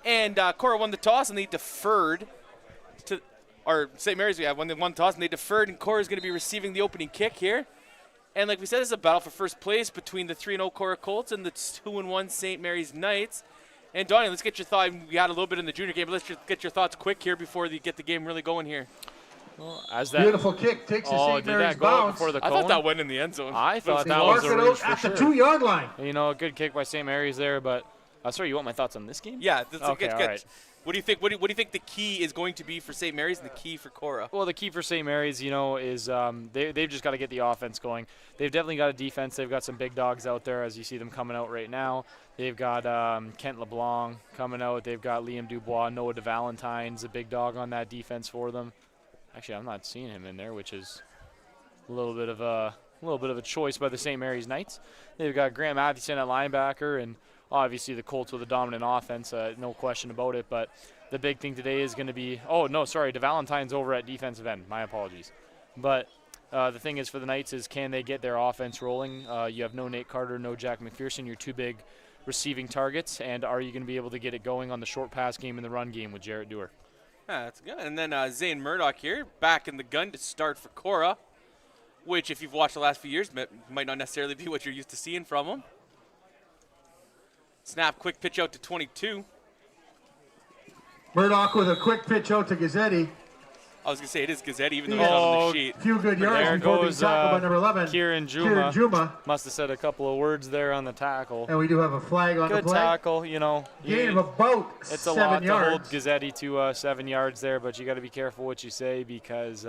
And Korah won the toss, and they deferred to, or St. Mary's, we have won the toss, and they deferred, and Korah is going to be receiving the opening kick here. And like we said, this is a battle for first place between the 3-0 Korah Colts and the 2-1 St. Mary's Knights. And Donnie, let's get your thought. We had a little bit in the junior game, but let's just get your thoughts quick here before you get the game really going here. Well, as that beautiful kick takes the St. Mary's bounce. Before the I thought that went in the end zone. I thought that was a reach for at sure. the 2-yard line. You know, a good kick by St. Mary's there, but sorry, you want my thoughts on this game? Yeah, that's okay, good. All right. What do you think? What do you think the key is going to be for St. Mary's and the key for Korah? Well, the key for St. Mary's, you know, is they've just got to get the offense going. They've definitely got a defense. They've got some big dogs out there, as you see them coming out right now. They've got Kent LeBlanc coming out. They've got Liam Dubois, Noah DeValentine's a big dog on that defense for them. Actually, I'm not seeing him in there, which is a little bit of a choice by the St. Mary's Knights. They've got Graham Matheson at linebacker, and obviously the Colts with a dominant offense, no question about it. But the big thing today is going to be DeValentine's over at defensive end. My apologies. But the thing is for the Knights is can they get their offense rolling? You have no Nate Carter, no Jack McPherson, your two big receiving targets, and are you going to be able to get it going on the short pass game and the run game with Jarrett Dewar? Yeah, that's good. And then Zane Murdoch here, back in the gun to start for Korah, which if you've watched the last few years might not necessarily be what you're used to seeing from him. Snap, quick pitch out to 22. Murdoch with a quick pitch out to Gazeti. I was going to say it is Gazeti, even though it's not on the sheet. A few good yards there before being goes tackled by number 11. Kieran Juma. Must have said a couple of words there on the tackle. And we do have a flag on the play. Good tackle, you know. Gain of about 7 yards. It's a lot to hold Gazeti to 7 yards there, but you got to be careful what you say because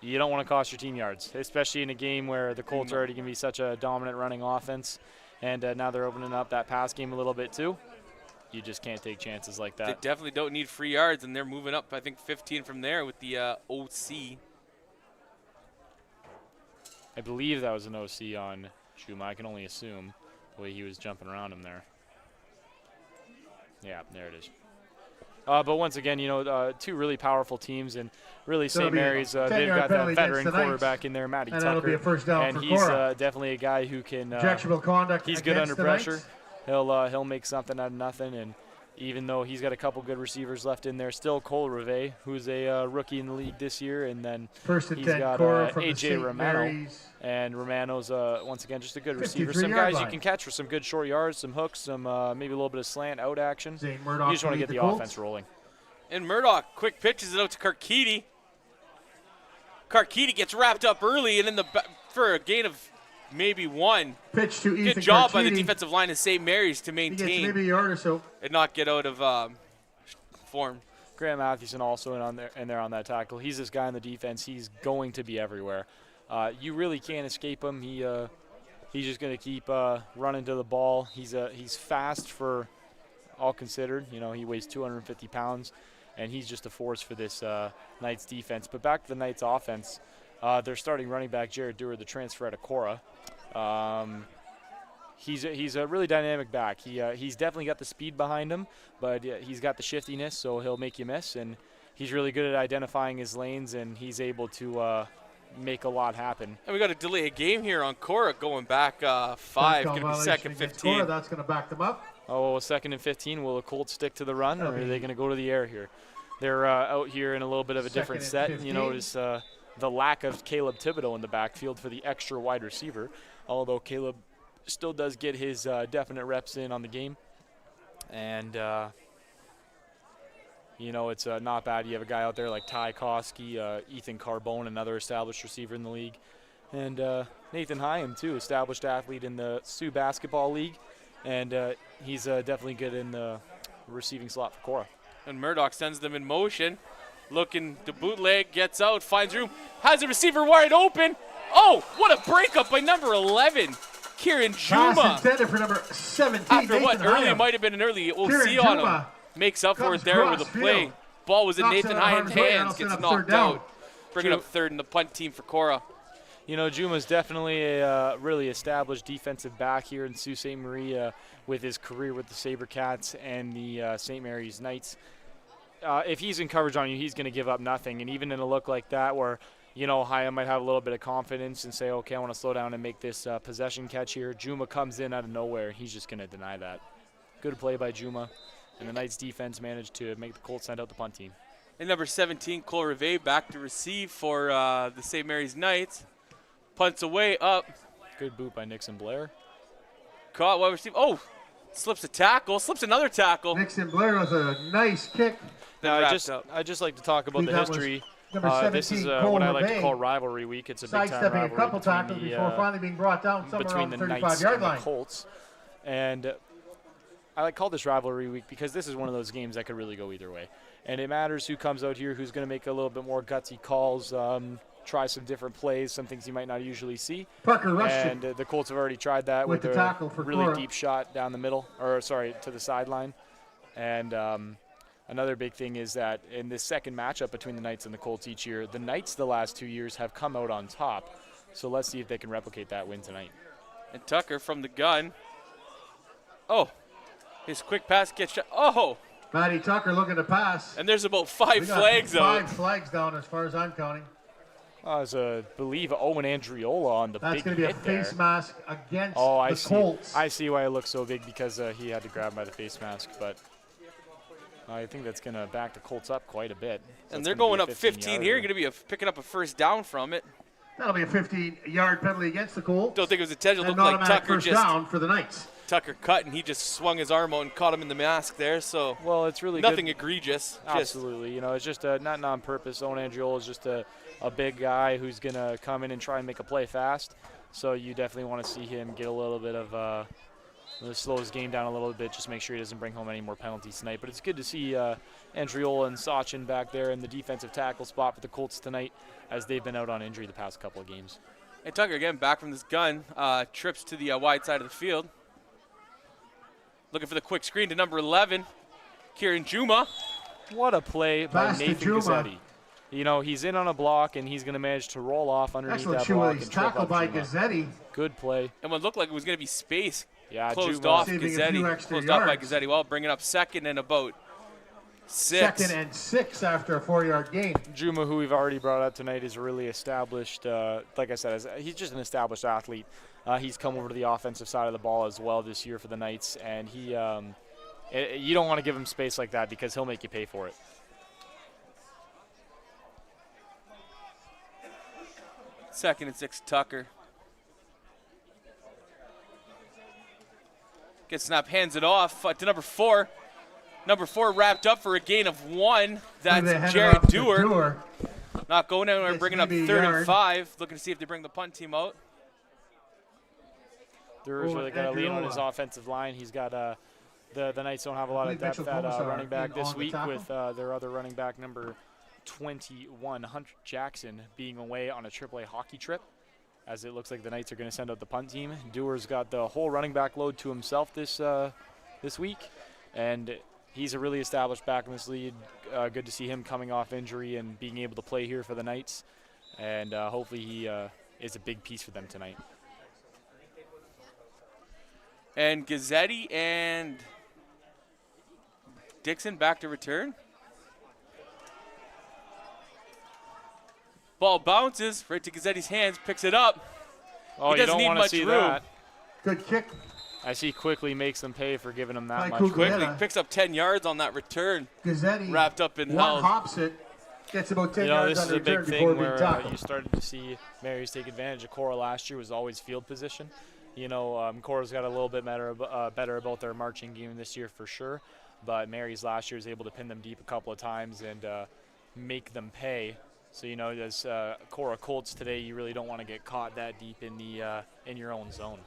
you don't want to cost your team yards, especially in a game where the Colts are already going to be such a dominant running offense, and now they're opening up that pass game a little bit too. You just can't take chances like that. They definitely don't need free yards, and they're moving up, I think, 15 from there with the OC. I believe that was an OC on Juma. I can only assume the way he was jumping around him there. Yeah, there it is. But once again, you know, two really powerful teams, and really St. Mary's, they've got that veteran quarterback in there, Matty Tucker, be a first down and for he's Korah. Definitely a guy who can. Objectionable conduct. He's good under pressure. He'll make something out of nothing, and even though he's got a couple good receivers left in there, still Cole Rivet, who's a rookie in the league this year, and then he's got A.J. Romano, and Romano's once again just a good receiver. Some guys you can catch for some good short yards, some hooks, some maybe a little bit of slant out action. You just want to get the offense rolling. And Murdoch quick pitches it out to Karkidi. Karkidi gets wrapped up early, and for a gain of maybe one. Pitch to Ethan Good job Karkidi. by the defensive line of St. Mary's to maintain maybe a yard or so and not get out of form. Graham Matheson also in there on that tackle. He's this guy on the defense. He's going to be everywhere. You really can't escape him. He's just going to keep running to the ball. He's fast for all considered. You know, he weighs 250 pounds, and he's just a force for this Knights defense. But back to the Knights offense. They're starting running back Jarrett Dewar, the transfer out of Korah. He's a really dynamic back. He's definitely got the speed behind him, but he's got the shiftiness, so he'll make you miss. And he's really good at identifying his lanes, and he's able to make a lot happen. And we got to delay a game here on Korah going back 5. Going to be second 15. Korah, that's going to back them up. Oh, well, second and 15. Will the Colts stick to the run, or are they going to go to the air here? They're out here in a little bit of a different set. And you notice the lack of Caleb Thibodeau in the backfield for the extra wide receiver, although Caleb still does get his definite reps in on the game. And, you know, it's not bad. You have a guy out there like Ty Koski, Ethan Carbone, another established receiver in the league, and Nathan Hyam, too, established athlete in the Sioux Basketball League, and he's definitely good in the receiving slot for Korah. And Murdoch sends them in motion. Looking to bootleg, gets out, finds room, has a receiver wide open. Oh, what a breakup by number 11, Kieran Juma. Pass intended for number 17. After Nathan what early Hyam. might have been an early OC Kieran on Juma him. Makes up for it comes there with a cross play. field. Ball was in Knocks Nathan it out of Hyam's harm's way, and hands, also gets up knocked third down. out. Bringing up third in the punt team for Korah. You know, Juma's definitely a really established defensive back here in Sault Ste. Marie with his career with the SaberCats and the St. Mary's Knights. If he's in coverage on you, he's going to give up nothing. And even in a look like that where, you know, Hyam might have a little bit of confidence and say, okay, I want to slow down and make this possession catch here, Juma comes in out of nowhere. He's just going to deny that. Good play by Juma. and the Knights defense managed to make the Colts send out the punt team. And number 17, Relive, back to receive for the St. Mary's Knights. Punts away, up. Good boot by Nixon Blair. Caught, well received. Oh, slips a tackle, slips another tackle. Nixon Blair with a nice kick. Now, wrapped up. I just like to talk about the That was history. number 17, This is Cole what I like to Rebay, call rivalry week. It's a big-time sidestepping a rivalry couple tackles between before finally being brought down somewhere between around the the Knights 35-yard and the line. Colts. And I call this rivalry week because this is one of those games that could really go either way. And it matters who comes out here, who's going to make a little bit more gutsy calls, try some different plays, some things you might not usually see. Parker Rushton And the Colts have already tried that with with the a tackle for really Korah. deep shot down the middle, or sorry, to the sideline. And another big thing is that in this second matchup between the Knights and the Colts each year, the Knights the last 2 years have come out on top. So let's see if they can replicate that win tonight. And Tucker from the gun. Oh, his quick pass gets shot. Oh, Matty Tucker looking to pass. and there's about We five got flags out. 5 flags down as far as I'm counting. As I believe Owen Andriola on the That's big going to be a hit there. face mask against Oh, I the see. Colts. I see why it looks so big because he had to grab him by the face mask. But I think that's going to back the Colts up quite a bit. So And it's they're gonna going be a up 15 here. Going to be picking up a first down from it. That'll be a 15-yard penalty against the Colts. Don't think it was intentional. And Looked an like automatic Tucker first just down for the Knights. Tucker cut and he just swung his arm out and caught him in the mask there. So Well, it's really nothing good. egregious. Absolutely. You know, it's just not on purpose. Owen Andriola is just a big guy who's going to come in and try and make a play fast. So you definitely want to see him get a little bit of slow his game down a little bit, just make sure he doesn't bring home any more penalties tonight. But it's good to see Andriola and Sachin back there in the defensive tackle spot for the Colts tonight, as they've been out on injury the past couple of games. And Tucker again back from this gun, trips to the wide side of the field. Looking for the quick screen to number 11, Kieran Juma. What a play by Pass to Nathan Juma. Gazzetti. You know, he's in on a block, and he's going to manage to roll off underneath Excellent that shoe block release and trip tackle up by Juma. Gazzetti. Good play. And what looked like it was going to be space Yeah, closed Juma. off. Saving a few Gazzetti extra closed off by yards. Gazzetti. Well, bringing up second and about 6. Second and 6 after a 4-yard gain. Juma, who we've already brought up tonight, is a really established, like I said, he's just an established athlete. He's come over to the offensive side of the ball as well this year for the Knights, and you don't want to give him space like that because he'll make you pay for it. Second and 6, Tucker. Gets snap, hands it off to number 4. Number 4 wrapped up for a gain of 1. They That's hand it Jared off to Dewar. Dewar. Not going anywhere, Gets bringing up maybe a 3rd and yard. 5. Looking to see if they bring the punt team out. Dewar's really got to lean on his Andriola. offensive line. He's got the Knights don't have a lot of believe depth Mitchell at Commissar running back in this on the week tackle. with their other running back, number 21, Hunter Jackson, being away on a AAA hockey trip, as it looks like the Knights are going to send out the punt team. Dewar's got the whole running back load to himself this week, and he's a really established back in this league. Good to see him coming off injury and being able to play here for the Knights, and hopefully he is a big piece for them tonight. And Gazzetti and Dixon back to return. Ball bounces right to Gazzetti's hands, picks it up. Oh, He you doesn't don't need want to much see room. that. Good kick. As he quickly makes them pay for giving him that By much. Kugler. Quickly Yeah. picks up 10 yards on that return. Gazzetti Wrapped up in one held. hops it. Gets about 10 You know, yards this is on a big return before thing being where tackled. you started to see Mary's take advantage of Korah last year. Was always field position. You know, Korah's got a little bit better about their marching game this year for sure. But Mary's last year was able to pin them deep a couple of times and make them pay. So, you know, as Korah Colts today, you really don't want to get caught that deep in your own zone.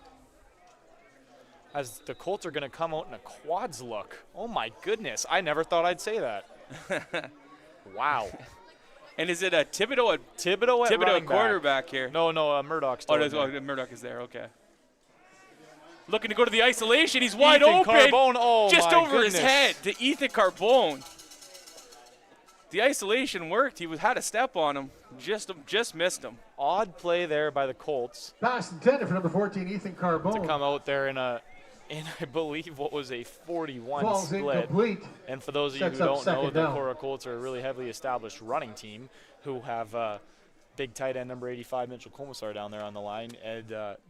As the Colts are going to come out in a quads look. Oh, my goodness. I never thought I'd say that. Wow. And is it a Thibodeau? Thibodeau at Thibodeau, running back. quarterback here. No, Murdoch's Oh, still in there. Murdoch is there. Okay. Looking to go to the isolation. He's wide Ethan open. Carbone, oh just my over his goodness. head to Ethan Carbone. The isolation worked. He had a step on him. Just missed him. Odd play there by the Colts Pass intended for number 14, Ethan to Carbone. come out there in I believe what was a 41 Ball's split. incomplete. And for those of you who Sets up don't know, second the down. Korah Colts are a really heavily established running team who have big tight end number 85, Mitchell Commissar, down there on the line, and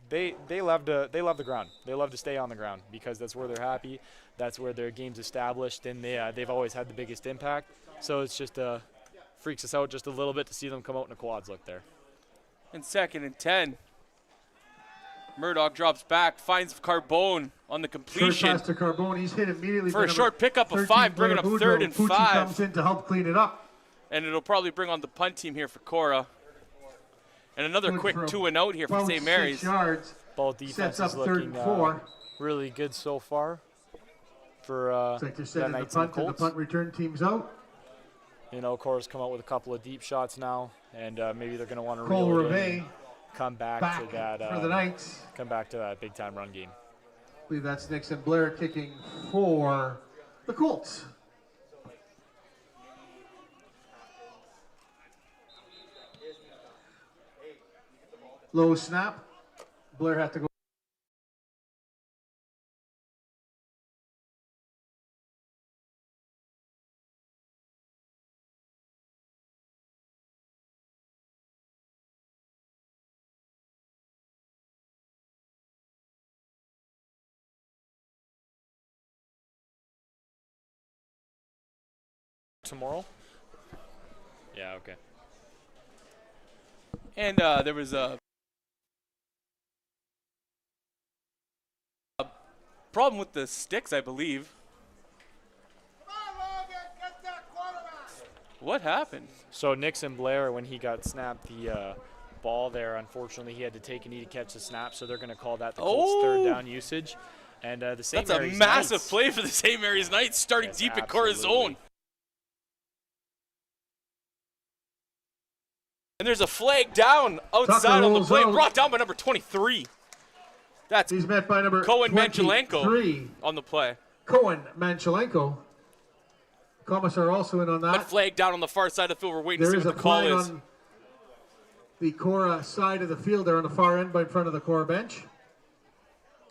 they love the ground. They love to stay on the ground because that's where they're happy. That's where their game's established, and they've always had the biggest impact. So it's just freaks us out just a little bit to see them come out in a quads look there. And 2nd and 10. Murdoch drops back, finds Carbone on the completion. Short pass to Carbone. He's hit immediately for a short pickup of 5, bringing up 3rd and 5. Comes in to help clean it up. And it'll probably bring on the punt team here for Korah. And another quick 2-and-out here for St. Mary's. Yards. Both defenses looking really good so far for like they're that setting the Knights and punt, the and the Colts. punt return team's out. You know, Korah's come out with a couple of deep shots now, and maybe they're going to want to Cole reel it in Reve and come back to that for the Knights. come back to that big-time run game. I believe that's Nixon Blair kicking for the Colts. Low snap. Blair had to go. Tomorrow? Yeah, okay. And there was a problem with the sticks, I believe. What happened? So Nixon Blair, when he got snapped the ball there, unfortunately he had to take a knee to catch the snap, so they're going to call that the Colts' third down usage. And the St. That's Mary's a massive Knights, play for the St. Mary's Knights, starting Yes, deep in Korah's absolutely. zone. And there's a flag down outside Tucker on the rolls play, out. brought down by number 23. That's He's met by number Cohen 23 Manchelenko on the play. Cohen Manchelenko. Commissar also in on That that. flag down on the far side of the field. We're waiting There to is see a what the call flag is. on the Korah side of the field there on the far end by in front of the Korah bench.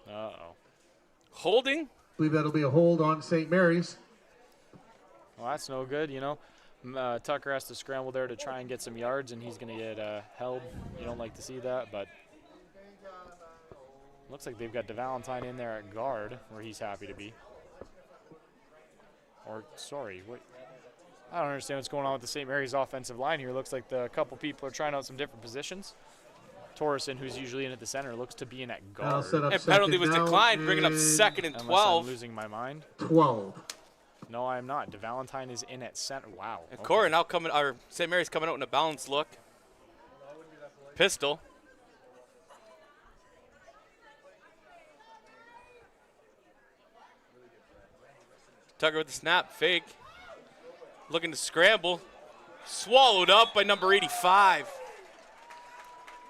Uh-oh. Holding? I believe that'll be a hold on St. Mary's. Well, that's no good, you know. Tucker has to scramble there to try and get some yards, and he's going to get held. You don't like to see that, but looks like they've got DeValentine in there at guard, where he's happy to be. Or, sorry, what? I don't understand what's going on with the St. Mary's offensive line here. Looks like a couple people are trying out some different positions. Torreson, who's usually in at the center, looks to be in at guard. I'll set up And penalty second was down declined, bringing up and 2nd and Unless 12. I'm losing my mind. 12. No, I'm not. DeValentine is in at center. Wow. And okay. Korah now coming, or St. Mary's coming out in a balanced look. Pistol. Tucker with the snap, fake. Looking to scramble. Swallowed up by number 85.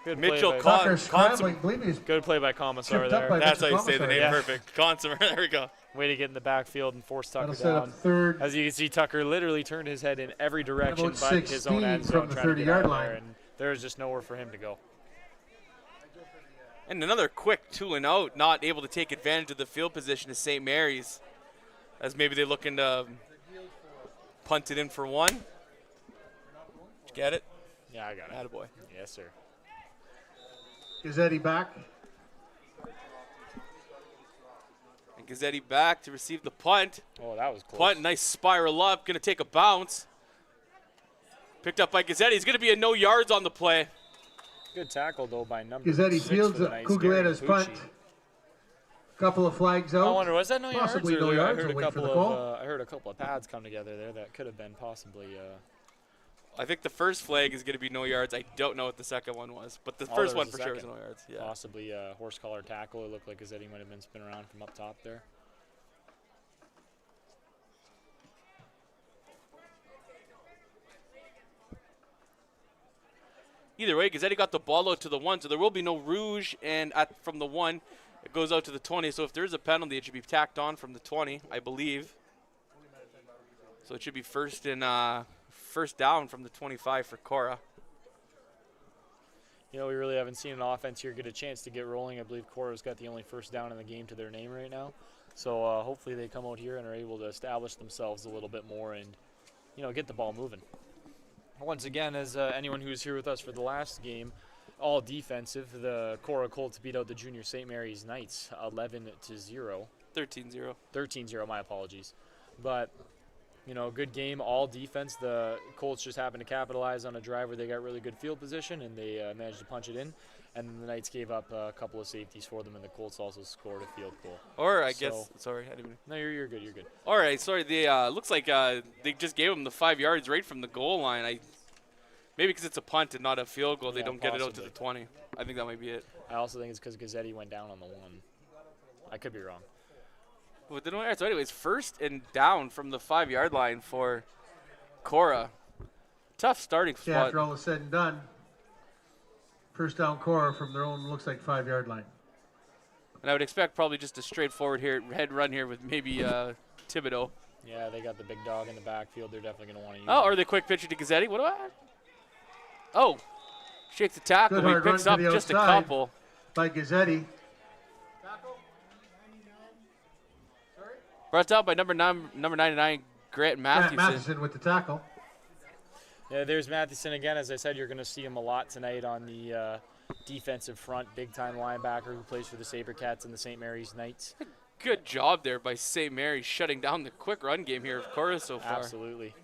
Good play Mitchell by- Tucker Con- scrambling. I believe he's Good play by Commissar Tripped up there. by- That's how you Mitchell say the Commissar, name yeah. perfect. Consummate. There we go. Way to get in the backfield and force Tucker that'll set down. up third. As you can see, Tucker literally turned his head in every direction About but his own 16 end from zone the trying to get 30-yard out of line. there, and there was just nowhere for him to go. And another quick 2-and-out, not able to take advantage of the field position of St. Mary's, as maybe they're looking to punt it in for 1. Did you get it? Yeah, I got it. Attaboy. Yes, sir. Gazeti back. And Gazeti back to receive the punt. Oh, that was close. Punt, nice spiral up, going to take a bounce. Picked up by Gazeti. He's going to be a no yards on the play. Good tackle, though, by number Gazeti 6 fields for the Knights, Kugleta's Gary punt. Pucci. Couple of flags out. I wonder, was that no yards? Possibly or no I yards. heard a We'll wait for couple the of call. I heard a couple of pads come together there that could have been possibly. I think the first flag is going to be no yards. I don't know what the second one was, but the Oh, first there one was for a sure was second. no yards. Yeah. Possibly a horse collar tackle. It looked like Gazeti might have been spinning around from up top there. Either way, Gazeti got the ball out to the 1, so there will be no rouge, and from the 1, it goes out to the 20. So if there is a penalty, it should be tacked on from the 20, I believe. So it should be first down from the 25 for Korah. You know, we really haven't seen an offense here get a chance to get rolling. I believe Korah's got the only first down in the game to their name right now. So hopefully they come out here and are able to establish themselves a little bit more and, you know, get the ball moving. Once again, as anyone who was here with us for the last game, all defensive, the Korah Colts beat out the Junior St. Mary's Knights 11-0. 13-0. 13-0, my apologies. But, you know, good game, all defense. The Colts just happened to capitalize on a drive where they got really good field position, and they managed to punch it in. And then the Knights gave up a couple of safeties for them, and the Colts also scored a field goal. Or I guess, sorry, I didn't. No, you're good. You're good. All right, sorry. They looks like they just gave them the 5 yards right from the goal line. Maybe because it's a punt and not a field goal, they don't get it out to the 20. I think that might be it. I also think it's because Gazeti went down on the 1. I could be wrong. But they don't matter. So anyways, first and down from the 5-yard line for Korah. Tough starting Yeah, spot. after all is said and done, first down Korah from their own, looks like 5-yard line. And I would expect probably just a straightforward head run here with maybe Thibodeau. Yeah, they got the big dog in the backfield. They're definitely going to want to use Oh, him. or the quick pitcher to Gazeti. What do I? Oh, shakes the tackle. Good He hard picks run up to the just a outside. couple. By Gazeti. Brought down by number 99, Grant Matt Mathewson. Matheson with the tackle. Yeah, there's Matheson again. As I said, you're going to see him a lot tonight on the defensive front. Big-time linebacker who plays for the SaberCats and the St. Mary's Knights. Good job there by St. Mary shutting down the quick run game here of Korah so far. Absolutely.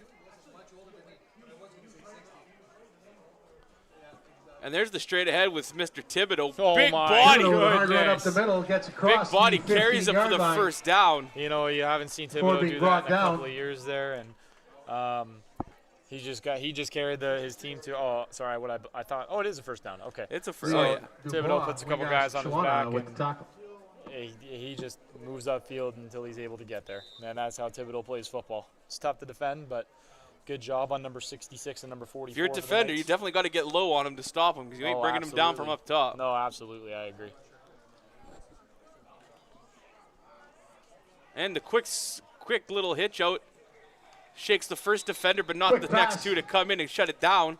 And there's the straight ahead with Mr. Thibodeau. Oh Big my body. Thibodeau, hard run up the goodness. middle, gets Big across. body the carries him for 15-yard the line. first down. You know, you haven't seen Before Thibodeau being do brought that in a down. couple of years there, and he just carried his team to. Oh, sorry, I thought. Oh, it is a first down. Okay. It's a first. So, Oh, yeah. Thibodeau puts a couple guys on his back with and- the tackle. He just moves upfield until he's able to get there, and that's how Thibodeau plays football. It's tough to defend, but good job on number 66 and number 44. If you're a for the defender, you Knights. definitely got to get low on him to stop him because you ain't Oh, bringing him down from absolutely. up top. No, absolutely, I agree. And the quick little hitch out shakes the first defender, but not Quick the pass. next two to come in and shut it down.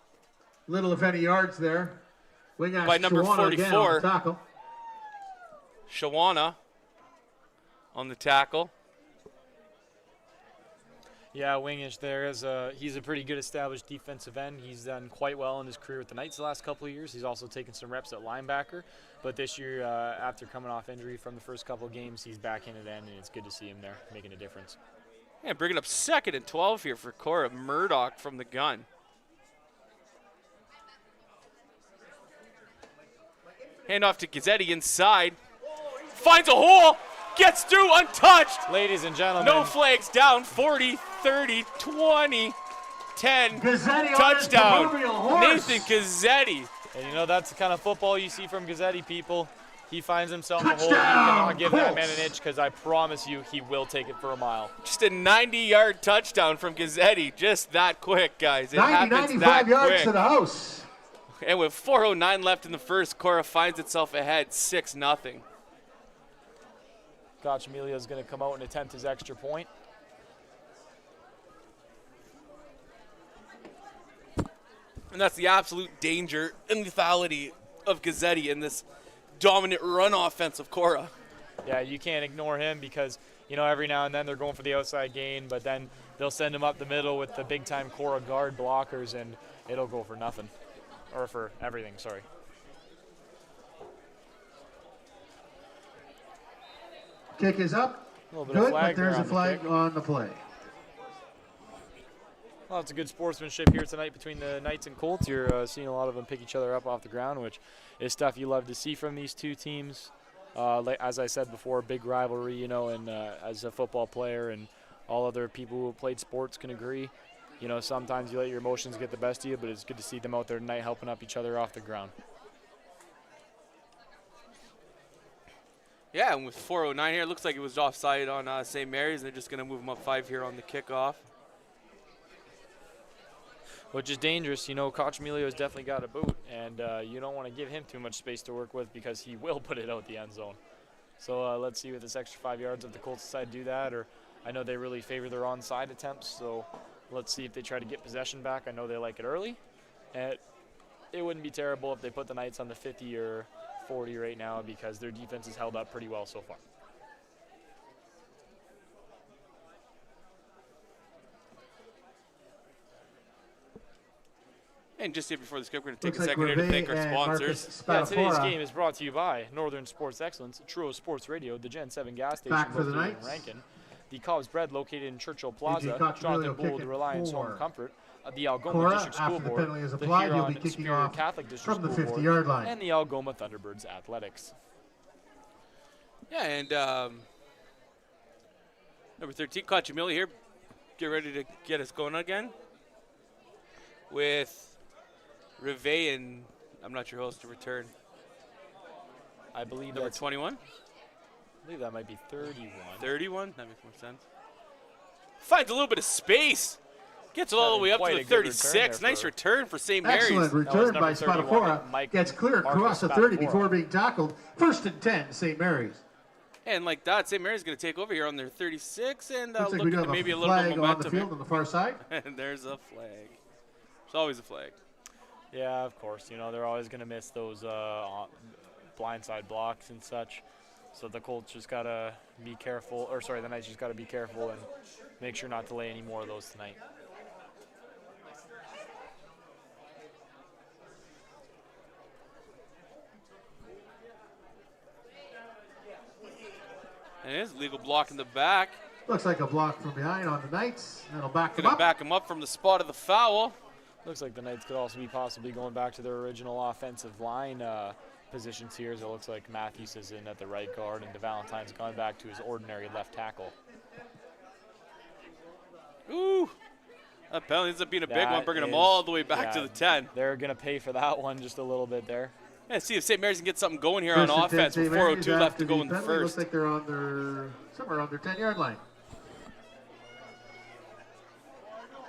Little if any yards there. Wing By number 44. Tackle. Shawana on the tackle. Yeah, Wingish there he's a pretty good established defensive end. He's done quite well in his career with the Knights the last couple of years. He's also taken some reps at linebacker, but this year, after coming off injury from the first couple of games, he's back in at end, and it's good to see him there making a difference. Yeah, bringing up 2nd and 12 here for Korah. Murdoch from the gun. Hand off to Gazeti inside. Finds a hole. Gets through untouched. Ladies and gentlemen, No flags down. 40, 30, 20, 10. Gazeti on his Touchdown. proverbial horse. Nathan Gazeti. and you know that's the kind of football you see from Gazeti, people. He finds himself in a hole. You Touchdown, cannot give that man Colts. an inch because I promise you he will take it for a mile. Just a 90-yard touchdown from Gazeti. Just that quick, guys. It 90, happens 95 that yards quick. to the house. And with 4:09 left in the first, Korah finds itself ahead 6-0. Coach Emilio is going to come out and attempt his extra point. And that's the absolute danger and lethality of Gazeti in this dominant run offense of Korah. Yeah, you can't ignore him because, you know, every now and then they're going for the outside gain, but then they'll send him up the middle with the big-time Korah guard blockers, and it'll go for nothing. Or for everything, sorry. Kick is up. A little bit of Good, flag but there's there a on the flag kick. on the play. Well, it's a good sportsmanship here tonight between the Knights and Colts. You're seeing a lot of them pick each other up off the ground, which is stuff you love to see from these two teams. As I said before, big rivalry, you know, and as a football player and all other people who have played sports can agree, you know, sometimes you let your emotions get the best of you, but it's good to see them out there tonight helping up each other off the ground. Yeah, and with 4:09 here, it looks like it was offside on St. Mary's, and they're just going to move them up 5 here on the kickoff. Which is dangerous. You know, Coach Emilio has definitely got a boot, and you don't want to give him too much space to work with because he will put it out the end zone. So let's see with this extra 5 yards if the Colts decide to do that, or I know they really favor their onside attempts, so let's see if they try to get possession back. I know they like it early. And it wouldn't be terrible if they put the Knights on the 50 or 40 right now because their defense has held up pretty well so far. And just here before the skip, we're going to take Looks a like second here to Reve thank our and sponsors. Marcus Yeah, today's Spatafora game is brought to you by Northern Sports Excellence, True Sports Radio, the Gen 7 gas station Back for the located in Knights. Rankin, the Cobb's Bread located in Churchill Plaza, Cochimilio Jonathan Bull, kick the it Reliance Home for Comfort, the Algoma Korah. District School After the Board, penalty is the applied, he'll be Huron kicking Superior off Catholic District from the School Board, 50-yard line. and the Algoma Thunderbirds Athletics. Yeah, and number 13, Cochimilio here. Get ready to get us going again with Reve and I'm not sure who else to return. I believe Number that's 21? I believe that might be 31. 31? That makes more sense. Finds a little bit of space. Gets all the way up to Quite the a good return 36. there Nice for- return for St. Mary's. Excellent return by number 31, Spatafora. Mike Gets clear Marcus across the 30 Spatafora. before being tackled. 1st and 10, St. Mary's. And like that, St. Mary's going to take over here on their 36 and Looks like we looking do to have maybe a a little bit flag of on the momentum. field on the far side. And there's a flag. There's always a flag. Yeah, of course. You know, they're always going to miss those blindside blocks and such. So the Colts just got to be careful, or sorry, the Knights just got to be careful and make sure not to lay any more of those tonight. And it is legal block in the back. Looks like a block from behind on the Knights. That'll back them Going to up. back him up from the spot of the foul. Looks like the Knights could also be possibly going back to their original offensive line positions here. So it looks like Matthews is in at the right guard and DeValentine's gone back to his ordinary left tackle. Ooh. That penalty ends up being a big one, That bringing them is- all the way back to yeah, the 10. They're going to pay for that one just a little bit there. Yeah, see if St. Mary's can get something going here First on and 10, offense St. with Mary's 4:02 left after to go the in the penalty. Looks first. like they're on their somewhere on their 10-yard line.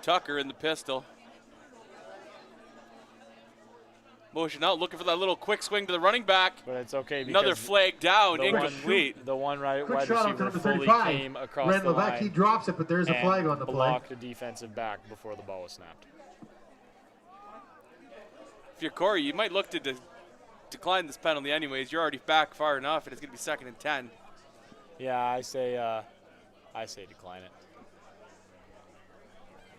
Tucker in the pistol. Motion out, looking for that little quick swing to the running back. But it's okay because Another flag down, the one- incomplete. the one wide Quick shot out to receiver number fully 35. came across Ren the Levesque, he line drops it, but there's a and flag on the play. blocked the defensive back before the ball was snapped. If you're Corey, you might look to decline this penalty anyways. You're already back far enough, and it's going to be 2nd and 10. Yeah, I say decline it.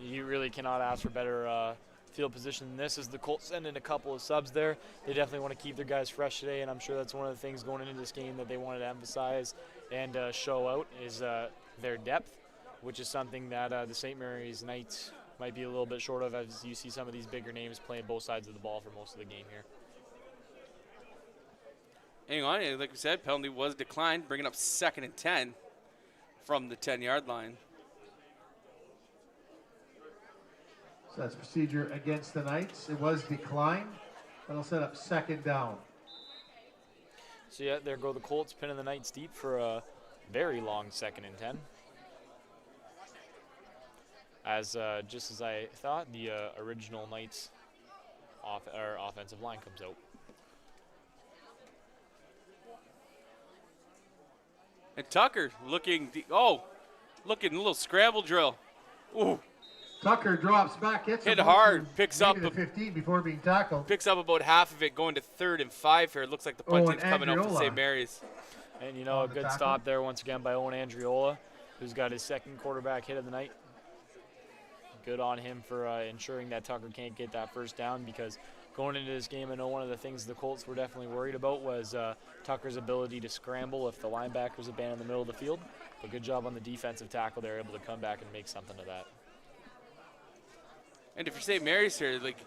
You really cannot ask for better field position than this. As the Colts send in a couple of subs there, they definitely want to keep their guys fresh today, and I'm sure that's one of the things going into this game that they wanted to emphasize and show out is their depth, which is something that the St. Mary's Knights might be a little bit short of, as you see some of these bigger names playing both sides of the ball for most of the game here. Hang on, like we said, penalty was declined, bringing up 2nd and 10 from the 10-yard line. So that's procedure against the Knights. It was declined. That'll set up 2nd down. So yeah, there go the Colts pinning the Knights deep for a very long 2nd and 10. As just as I thought, the original Knights offensive line comes out. And Tucker looking a little scramble drill. Ooh, Tucker drops back, hits Hit him hard, to picks maybe up the a- 15 before being tackled. picks up about half of it, going to 3rd and 5 here. It looks like the punt team's coming up for Andriola. St. Mary's. And you know, On a the good tackle. stop there once again by Owen Andriola, who's got his 2nd quarterback hit of the night. Good on him for ensuring that Tucker can't get that 1st down, because going into this game, I know one of the things the Colts were definitely worried about was Tucker's ability to scramble if the linebackers abandoned in the middle of the field. But good job on the defensive tackle. They're able to come back and make something of that. And if you're St. Mary's here, like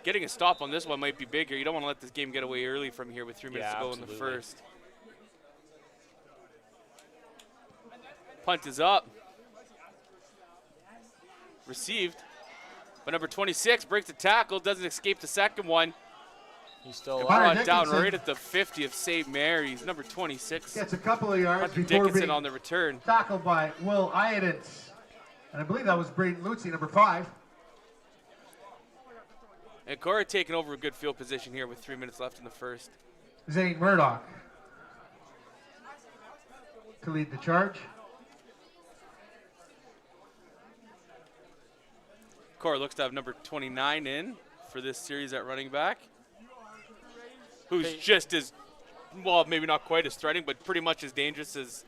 getting a stop on this one might be big here. You don't want to let this game get away early from here with 3 minutes Yeah, to go in the absolutely. first. Punt is up. Received. But number 26 breaks the tackle, doesn't escape the 2nd one. He's still Byron Brought down Dickinson. right at the 50 of St. Mary's. Number 26. Gets a couple of yards Hunter before Dickinson being on the return. tackled by Will Iadance. And I believe that was Braden Lutzy, number 5. And Korah taking over a good field position here with 3 minutes left in the first. Zane Murdoch to lead the charge. Korah looks to have number 29 in for this series at running back, who's just as, well, maybe not quite as threatening, but pretty much as dangerous as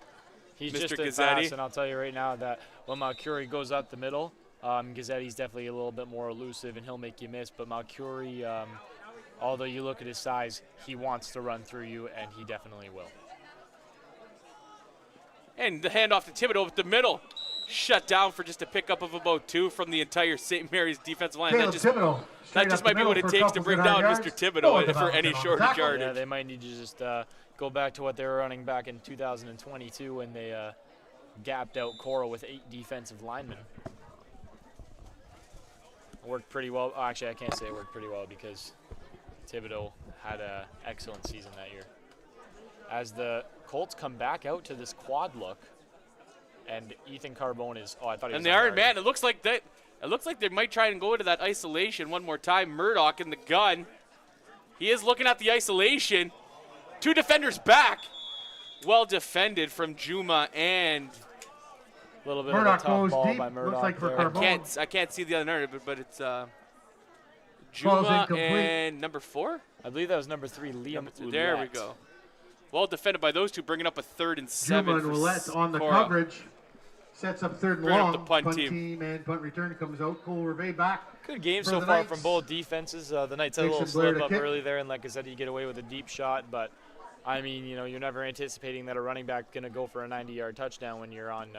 He's Mr. just as Gazeti. fast, and I'll tell you right now that when Malcurie goes up the middle, Gazzetti's definitely a little bit more elusive, and he'll make you miss. But Malcury, although you look at his size, he wants to run through you, and he definitely will. And the handoff to Thibodeau with the middle. Shut down for just a pickup of about 2 from the entire St. Mary's defensive line. Caleb Thibodeau. That just might be what it takes to bring down Mr. Thibodeau for any shortage yardage. Yeah, they might need to just go back to what they were running back in 2022 when they gapped out Korah with 8 defensive linemen. It worked pretty well. Oh, actually, I can't say it worked pretty well because Thibodeau had an excellent season that year. As the Colts come back out to this quad look, and Ethan Carbone is, I thought he was. And they are, man. It looks like that. It looks like they might try and go into that isolation one more time. Murdoch in the gun. He is looking at the isolation. 2 defenders back. Well defended from Juma and a little bit Murdoch of a tough goes ball deep. by Murdoch. Looks like for Carbone. I can't see the other number, but it's Juma and number 4. I believe that was number 3, Liam. There we go. Well defended by those 2, bringing up a 3rd and 7. Juma and Roulette on the coverage. Sets up 3rd and long. The punt team and punt return comes out. Cole Reve back. Good game so far from both defenses. The Knights had a little slip up early there and let Gazeti get away with a deep shot. But, I mean, you know, you're never anticipating that a running back going to go for a 90-yard touchdown when you're on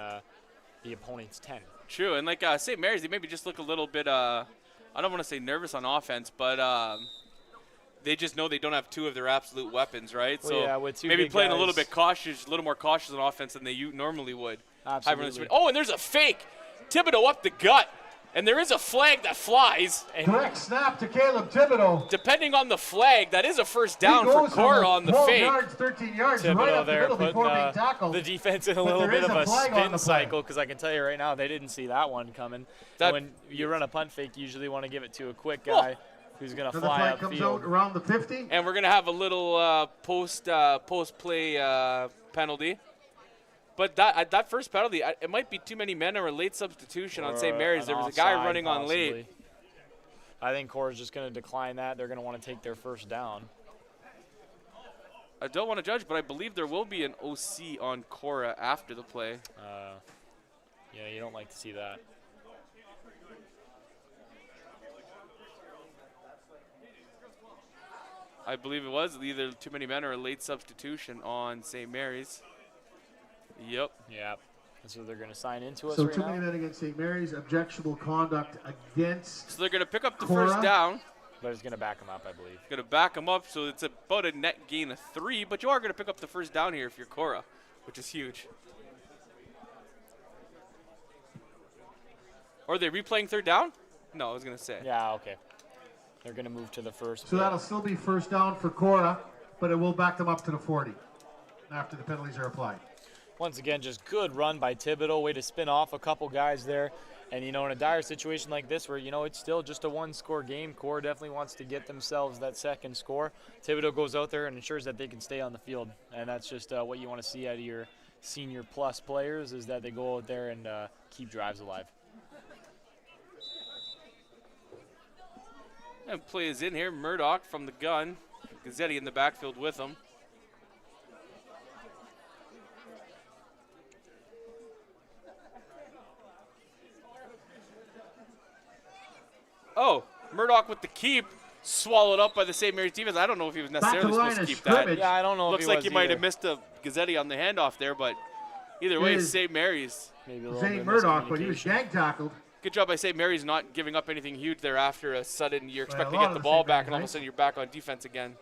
the opponent's 10. True. And like St. Mary's, they maybe just look a little bit, I don't want to say nervous on offense, but they just know they don't have 2 of their absolute weapons, right? Well, so yeah, with 2 maybe big playing guys, a little bit cautious, a little more cautious on offense than they normally would. Absolutely. Oh, and there's a fake. Thibodeau up the gut. And there is a flag that flies. And direct snap to Caleb Thibodeau. Depending on the flag, that is a first down for Korah on the fake. yards, 13 yards, Thibodeau right up there the middle before being putting tackled. the defense in a little bit of a spin cycle, because I can tell you right now they didn't see that one coming. When you run a punt fake, you usually want to give it to a quick guy who's going to fly upfield. Comes out around the 50. And we're going to have a little post-play penalty. But that first penalty, it might be too many men or a late substitution on St. Mary's. There was a guy running on late. I think Korah's just going to decline that. They're going to want to take their first down. I don't want to judge, but I believe there will be an OC on Korah after the play. Yeah, you don't like to see that. I believe it was either too many men or a late substitution on St. Mary's. Yep. Yeah. That's what they're going to sign into us so right now. So too many men against St. Mary's, objectionable conduct against So they're going to pick up the Korah. first down. But it's going to back them up, I believe. Going to back them up, so it's about a net gain of 3. But you are going to pick up the first down here if you're Korah, which is huge. Are they replaying 3rd down? No, I was going to say. Yeah, okay. They're going to move to the first. So that'll still be first down for Korah, but it will back them up to the 40 after the penalties are applied. Once again, just good run by Thibodeau. Way to spin off a couple guys there. And, you know, in a dire situation like this where, you know, it's still just a 1-score game, Korah definitely wants to get themselves that second score. Thibodeau goes out there and ensures that they can stay on the field. And that's just what you want to see out of your senior plus players, is that they go out there and keep drives alive. And play is in here. Murdoch from the gun. Gazzetti in the backfield with him. Oh, Murdoch with the keep, swallowed up by the St. Mary's defense. I don't know if he was necessarily supposed to keep that. Yeah, I don't know. Looks if he like he might have missed a Gazzetti on the handoff there, but either way, it's St. Mary's. Maybe a little Zane Murdoch, but he was gang tackled. Good job by St. Mary's not giving up anything huge there after a sudden you're expecting to get the ball back, and all of a sudden you're back on defense again.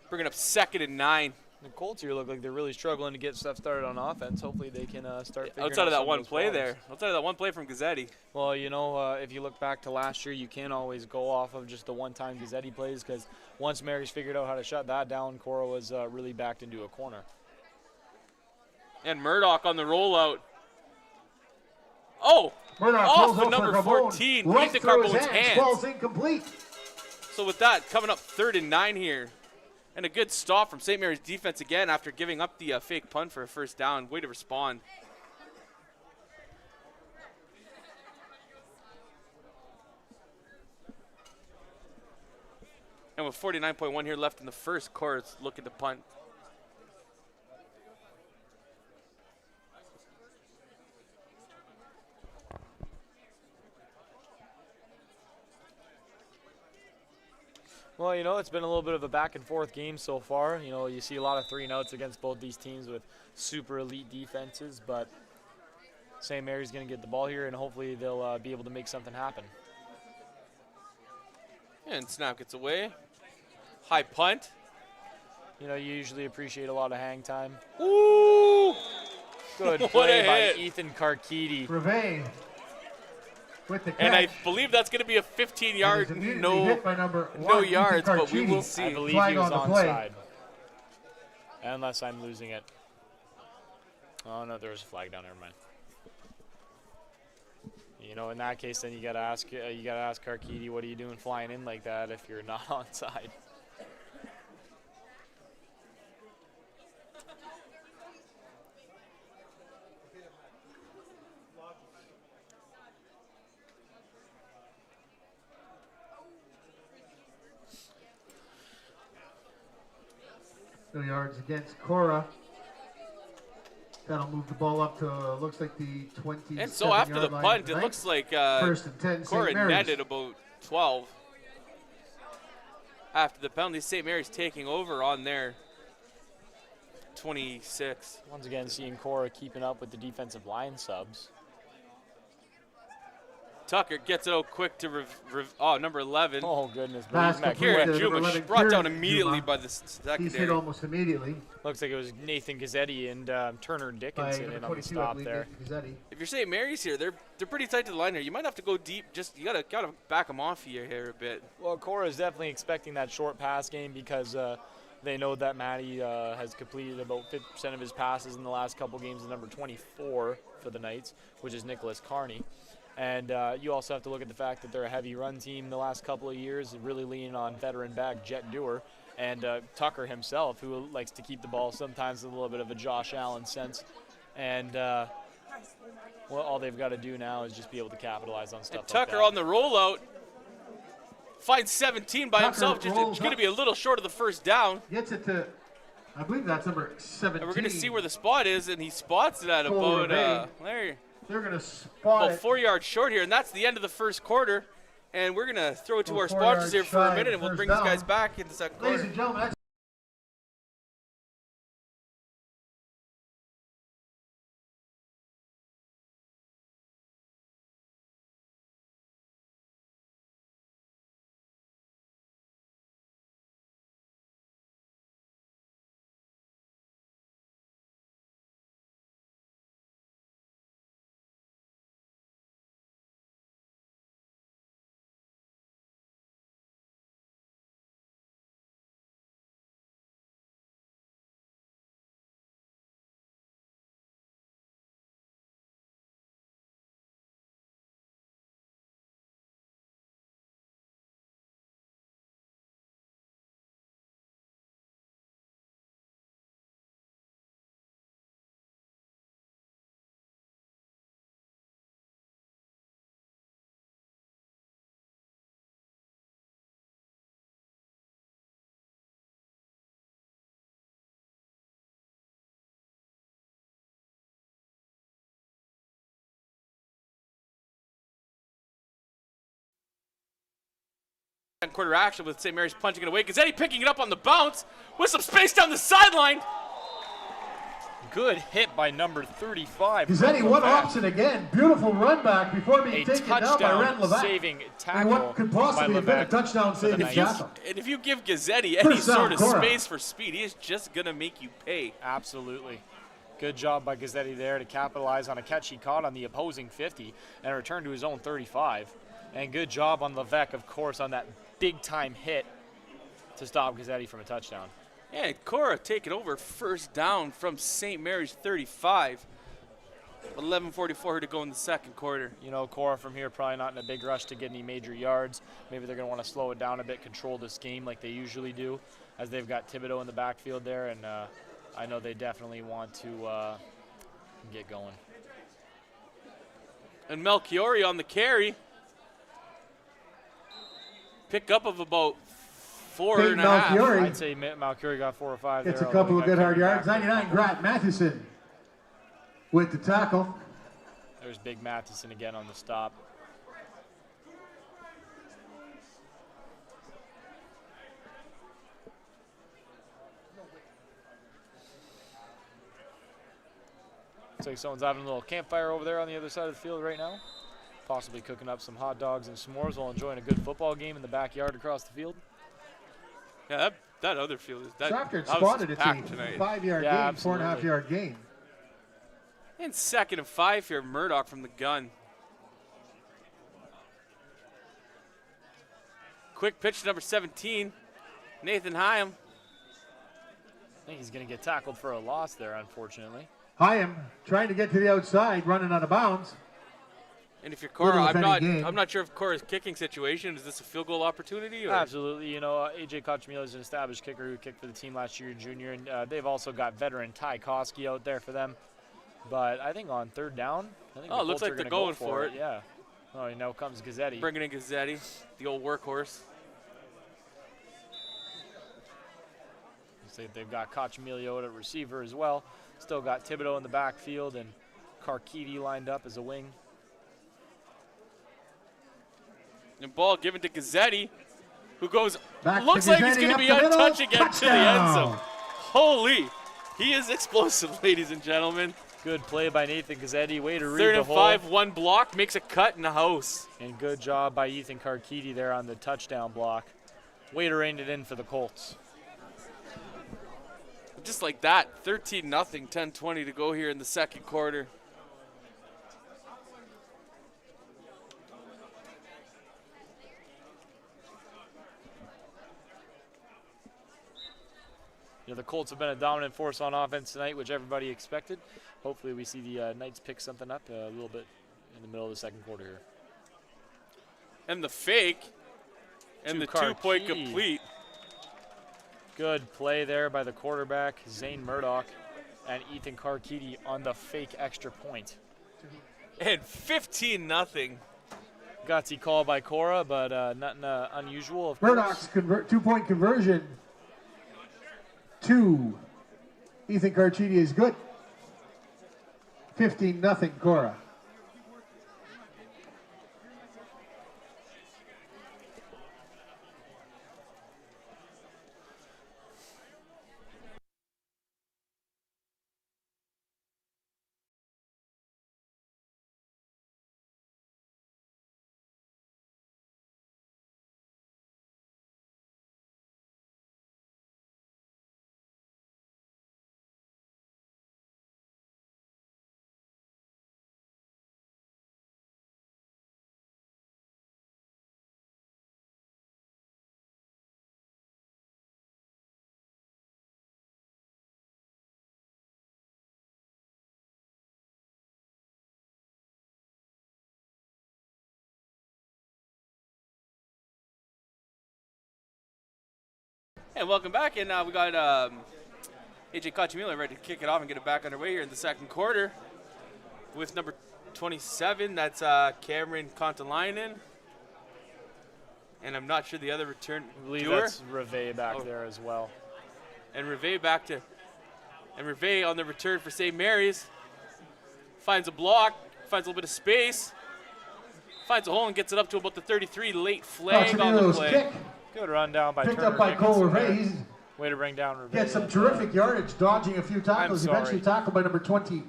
Bringing up 2nd and 9. The Colts here look like they're really struggling to get stuff started on offense. Hopefully they can start figuring outside of out that one play problems. there. Outside of that one play from Gazzetti. Well, you know, if you look back to last year, you can't always go off of just the one-time Gazzetti plays, because once Mary's figured out how to shut that down, Korah was really backed into a corner. And Murdoch on the rollout. Oh! Murdoch off the number 14. Right to Carbone's hands. Ball's incomplete. So with that, coming up 3rd and 9 here. And a good stop from St. Mary's defense again after giving up the fake punt for a first down. Way to respond. And with 49.1 here left in the first, Korah's looking to punt. Well, you know, it's been a little bit of a back and forth game so far. You know, you see a lot of 3-and-outs against both these teams with super elite defenses, but St. Mary's going to get the ball here, and hopefully they'll be able to make something happen. And snap gets away. High punt. You know, you usually appreciate a lot of hang time. Ooh! Good What play a by hit. Ethan Karkidi. Reve with the catch. And I believe that's going to be a 15-yard And is immediately no hit by number no 1, Ethan yards, but we Carchidi. will see. I believe Flag he was on the play. onside. Unless I'm losing it. Oh, no, there was a flag down. Never mind. You know, in that case, then you gotta ask Karkidi, what are you doing flying in like that if you're not onside? No yards against Korah. That'll move the ball up to, looks like the 20. And so after the punt, it looks like First and 10, Korah St. Mary's. netted about 12. After the penalty, St. Mary's taking over on their 26. Once again, seeing Korah keeping up with the defensive line subs. Tucker gets it out quick to number 11. Oh, goodness. Pass Breeze back complete here. Kieran to Juma number 11, brought down Kieran immediately Juma. by the He's hit secondary. almost immediately Looks like it was Nathan Gazzetti and Turner by Dickinson number in on the 22, I stop believe, there. Gazzetti. If you're St. Mary's here, they're pretty tight to the line here. You might have to go deep. Just you gotta back them off here a bit. Well, Korah is definitely expecting that short pass game because they know that Matty has completed about 50% of his passes in the last couple games. The number 24 for the Knights, which is Nicholas Carney. And you also have to look at the fact that they're a heavy run team the last couple of years, really leaning on veteran back Jet Dewar and Tucker himself, who likes to keep the ball sometimes with a little bit of a Josh Allen sense. And well, all they've got to do now is just be able to capitalize on stuff And like Tucker that. on the rollout finds 17 by Tucker himself. Just rolls going to up. be a little short of the first down. Gets it to, I believe that's number 17. And we're going to see where the spot is, and he spots it at Cole about there. They're going to spot About it. 4 yards short here, and that's the end of the first quarter. And we're going to throw it to Well, our 4 sponsors here yards for a shy minute, of and we'll first bring these down. guys back into the second Ladies quarter. and gentlemen, that's Second quarter action with St. Mary's punching it away. Gazzetti picking it up on the bounce with some space down the sideline. Good hit by number 35. Gazzetti, one option again. Beautiful run back before being A taken down by Ren touchdown Levesque. saving And tackle what could possibly by have been a Levesque touchdown for the saving Knights. tackle. And if you give Gazzetti any First down, sort of Korah. space for speed, he is just going to make you pay. Absolutely. Good job by Gazzetti there to capitalize on a catch he caught on the opposing 50 and return to his own 35. And good job on Levesque, of course, on that big-time hit to stop Gazzetti from a touchdown. Yeah, and Korah taking over first down from St. Mary's 35. 11:44 to go in the second quarter. You know, Korah from here probably not in a big rush to get any major yards. Maybe they're going to want to slow it down a bit, control this game like they usually do, as they've got Thibodeau in the backfield there, and I know they definitely want to get going. And Melchiori on the carry. Pickup of about 4.5. Melchiori. I'd say Malcurie got 4 or 5 Gets there. a couple of although he good got hard kicked yards. back 99, Grant Matheson with the tackle. There's Big Matheson again on the stop. Looks like someone's having a little campfire over there on the other side of the field right now. Possibly cooking up some hot dogs and s'mores while enjoying a good football game in the backyard across the field. Yeah, that other field is that. Soccer that was spotted just it's packed a tonight. 5-yard Yeah, gain, 4.5-yard gain. And 2nd and 5 here, Murdoch from the gun. Quick pitch to number 17, Nathan Hyam. I think he's going to get tackled for a loss there, unfortunately. Hyam trying to get to the outside, running out of bounds. And if you're Korah, Little, if any, gain. I'm not sure if Korah's kicking situation, is this a field goal opportunity? Or? Absolutely. You know, AJ Kochemila is an established kicker who kicked for the team last year, junior, and they've also got veteran Ty Koski out there for them. But I think on 3rd down, I think it looks like they're going for it. Yeah. Oh, and now comes Gazeti. Bringing in Gazeti, the old workhorse. Looks like they've got Kochemila at receiver as well. Still got Thibodeau in the backfield and Karkidi lined up as a wing. And ball given to Gazeti, who goes, Back looks to like he's Gazzetti, going to up be the middle, untouched again to the end zone. touchdown. Holy, he is explosive, ladies and gentlemen. Good play by Nathan Gazzetti. Way to read 3rd the and hole. 5, 1 block, makes a cut in the house. And good job by Ethan Karkidi there on the touchdown block. Way to rein it in for the Colts. Just like that, 13-0, 10:20 to go here in the 2nd quarter. You know, the Colts have been a dominant force on offense tonight, which everybody expected. Hopefully we see the Knights pick something up a little bit in the middle of the 2nd quarter here. And the fake, and To the 2-point Karkidi. complete. Good play there by the quarterback, Zane Murdoch, and Ethan Karkidi on the fake extra point. And 15-0. Gutsy call by Korah, but nothing unusual. Of Murdoch's course. 2-point conversion to Ethan Karkidi is good. 15-0 Korah. And welcome back, and we got AJ Kochemila ready to kick it off and get it back underway here in the 2nd quarter with number 27. That's Cameron Kontalainen, and I'm not sure the other return. I believe Dewar? that's Reve back there as well. And Reve on the return for St. Mary's finds a block, finds a little bit of space, finds a hole and gets it up to about the 33. Late flag on the Kochemila's play. kick Good run down by picked Turner up by Dickinson Cole there. Reve. Way to bring down Reve. Gets some terrific yardage, dodging a few tackles. sorry. Eventually tackled by number 20.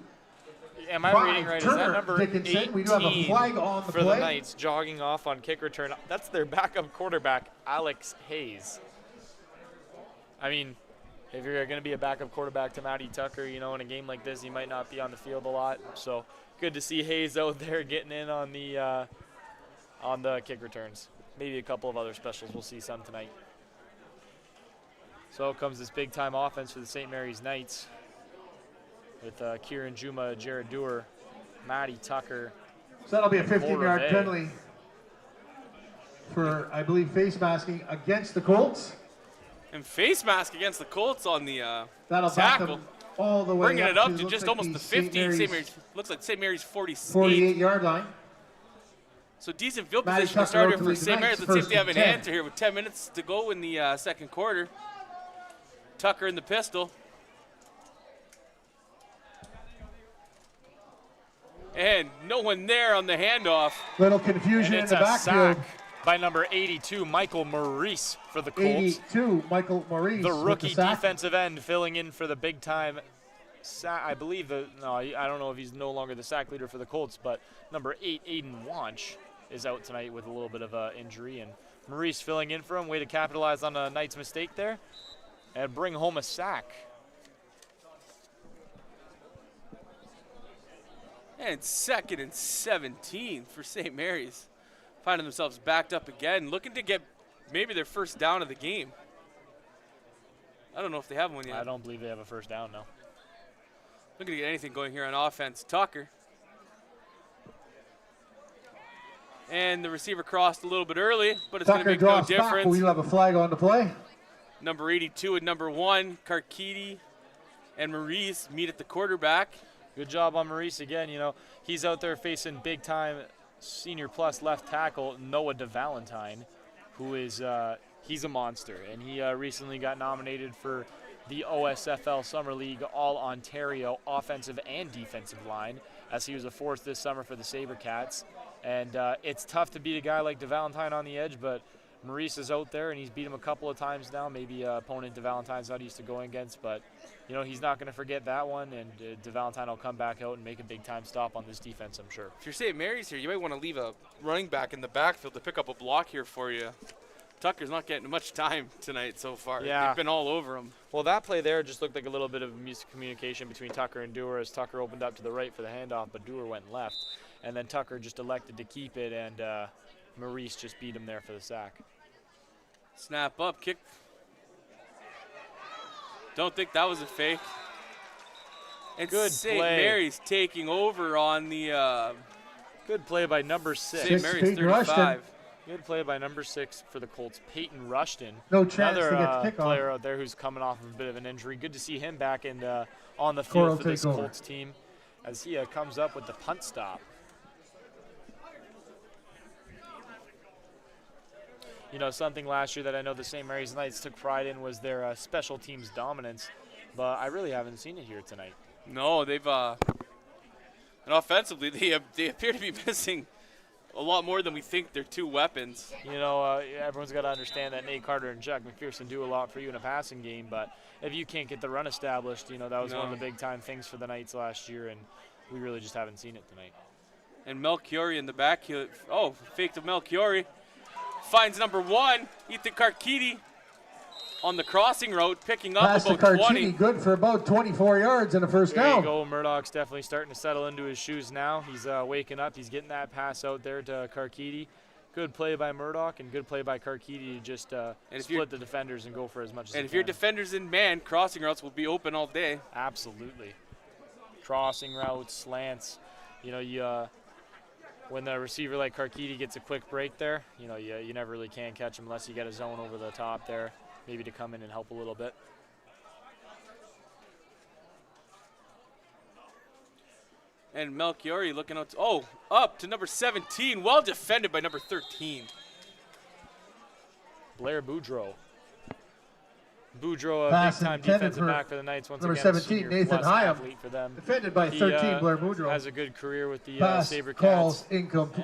Am I reading right? Is Turner that number Dickinson. 18 We do have a flag on the for play. the Knights jogging off on kick return? That's their backup quarterback, Alex Hayes. I mean, if you're going to be a backup quarterback to Matty Tucker, you know, in a game like this, he might not be on the field a lot. So good to see Hayes out there getting in on the kick returns. Maybe a couple of other specials. We'll see some tonight. So comes this big-time offense for the St. Mary's Knights with Kieran Juma, Jared Dewar, Matty Tucker. So that'll be a 15-yard Reve. penalty for, I believe, face masking against the Colts. And face mask against the Colts on the That'll back tackle. them all the way Bringing it up to looks just like almost the 50. St. Mary's, looks like St. Mary's 48. 48-yard line. So decent field Matty position to Tucker start out here to for lead St. the Mary's. Knights, Let's see if first they have and an 10. answer here with 10 minutes to go in the 2nd quarter. Tucker in the pistol. And no one there on the handoff. Little confusion And in it's the a backfield. sack by number 82, Michael Maurice for the Colts. 82, Michael Maurice. The with rookie sack. defensive end filling in for the big-time I believe I don't know if he's no longer the sack leader for the Colts, but number 8, Aiden Wanch, is out tonight with a little bit of injury, and Maurice filling in for him. Way to capitalize on a Knights mistake there and bring home a sack. And 2nd and 17 for St. Mary's. Finding themselves backed up again, looking to get maybe their first down of the game. I don't know if they have one yet. I don't believe they have a first down, no. Looking to get anything going here on offense. Tucker. And the receiver crossed a little bit early, but it's going to make no difference. We have a flag on the play. Number 82 and number 1, Karkidi and Maurice meet at the quarterback. Good job on Maurice again. You know, he's out there facing big-time senior plus left tackle Noah DeValentine, who is he's a monster, and he recently got nominated for the OSFL Summer League All-Ontario offensive and defensive line, as he was a force this summer for the SaberCats. And it's tough to beat a guy like DeValentine on the edge, but Maurice is out there, and he's beat him a couple of times now. Maybe an opponent DeValentine's not used to going against, but you know, he's not going to forget that one, and DeValentine will come back out and make a big-time stop on this defense, I'm sure. If you're St. Mary's here, you might want to leave a running back in the backfield to pick up a block here for you. Tucker's not getting much time tonight so far. Yeah. They've been all over him. Well, that play there just looked like a little bit of miscommunication between Tucker and Dewar, as Tucker opened up to the right for the handoff, but Dewar went left. And then Tucker just elected to keep it, and Maurice just beat him there for the sack. Snap up, kick. Don't think that was a fake. And Good St. play. Mary's taking over on the Good play by number 6. St. Mary's 35. Good play by number 6 for the Colts, Peyton Rushton. No chance Another to get the kickoff. player out there who's coming off of a bit of an injury. Good to see him back in on the field for this Colts team as he comes up with the punt stop. You know, something last year that I know the St. Mary's Knights took pride in was their special teams dominance, but I really haven't seen it here tonight. No, they've and offensively they appear to be missing a lot more than we think their two weapons. You know, everyone's got to understand that Nate Carter and Jack McPherson do a lot for you in a passing game, but if you can't get the run established, you know, that was one of the big-time things for the Knights last year, and we really just haven't seen it tonight. And Melchiori in the back. Fake to Melchiori. Finds number 1, Ethan Karkidi, on the crossing route, picking up Pass about to 20. Good for about 24 yards and a first There down. you go. Murdoch's definitely starting to settle into his shoes now. He's waking up. He's getting that pass out there to Karkidi. Good play by Murdoch and good play by Karkidi to just split the defenders and go for as much as they can. And if your defender's in man, crossing routes will be open all day. Absolutely. Crossing routes, slants. You know, when the receiver like Karkidi gets a quick break there, you know, you never really can catch him unless you get a zone over the top there, maybe to come in and help a little bit. And Melchiori looking out. Up to number 17. Well defended by number 13. Blair Boudreau. Boudreau, a big-time defensive back for the Knights. Once number again, 17, Nathan Hyam. For them. Defended by 13, Blair Boudreau. Has a good career with the SaberCats.